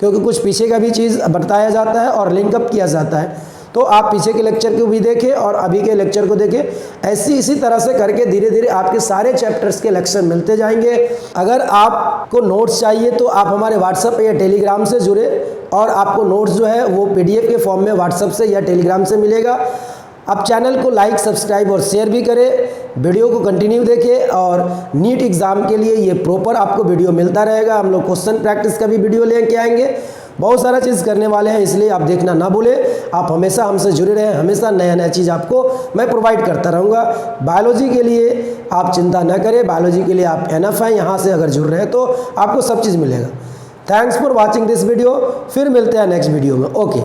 S1: क्योंकि कुछ पीछे का भी चीज़ बताया जाता है और लिंकअप किया जाता है। तो आप पीछे के लेक्चर को भी देखें और अभी के लेक्चर को देखें। इसी तरह से करके धीरे धीरे आपके सारे चैप्टर्स के लेक्चर मिलते जाएंगे। अगर आपको नोट्स चाहिए तो आप हमारे व्हाट्सएप या टेलीग्राम से जुड़े और आपको नोट्स जो है वो PDF के फॉर्म में व्हाट्सएप से या टेलीग्राम से मिलेगा। आप चैनल को लाइक, सब्सक्राइब और शेयर भी करें, वीडियो को कंटिन्यू देखें और नीट एग्ज़ाम के लिए ये प्रॉपर आपको वीडियो मिलता रहेगा। हम लोग क्वेश्चन प्रैक्टिस का भी वीडियो लेके आएंगे, बहुत सारा चीज़ करने वाले हैं, इसलिए आप देखना ना भूलें। आप हमेशा हमसे जुड़े रहें, हमेशा नया नया चीज़ आपको मैं प्रोवाइड करता रहूँगा। बायोलॉजी के लिए आप चिंता ना करें, बायोलॉजी के लिए आप एनफ हैं, यहाँ से अगर जुड़ रहे हैं तो आपको सब चीज़ मिलेगा। Thanks for watching this video. फिर मिलते हैं नेक्स्ट वीडियो में। ओके।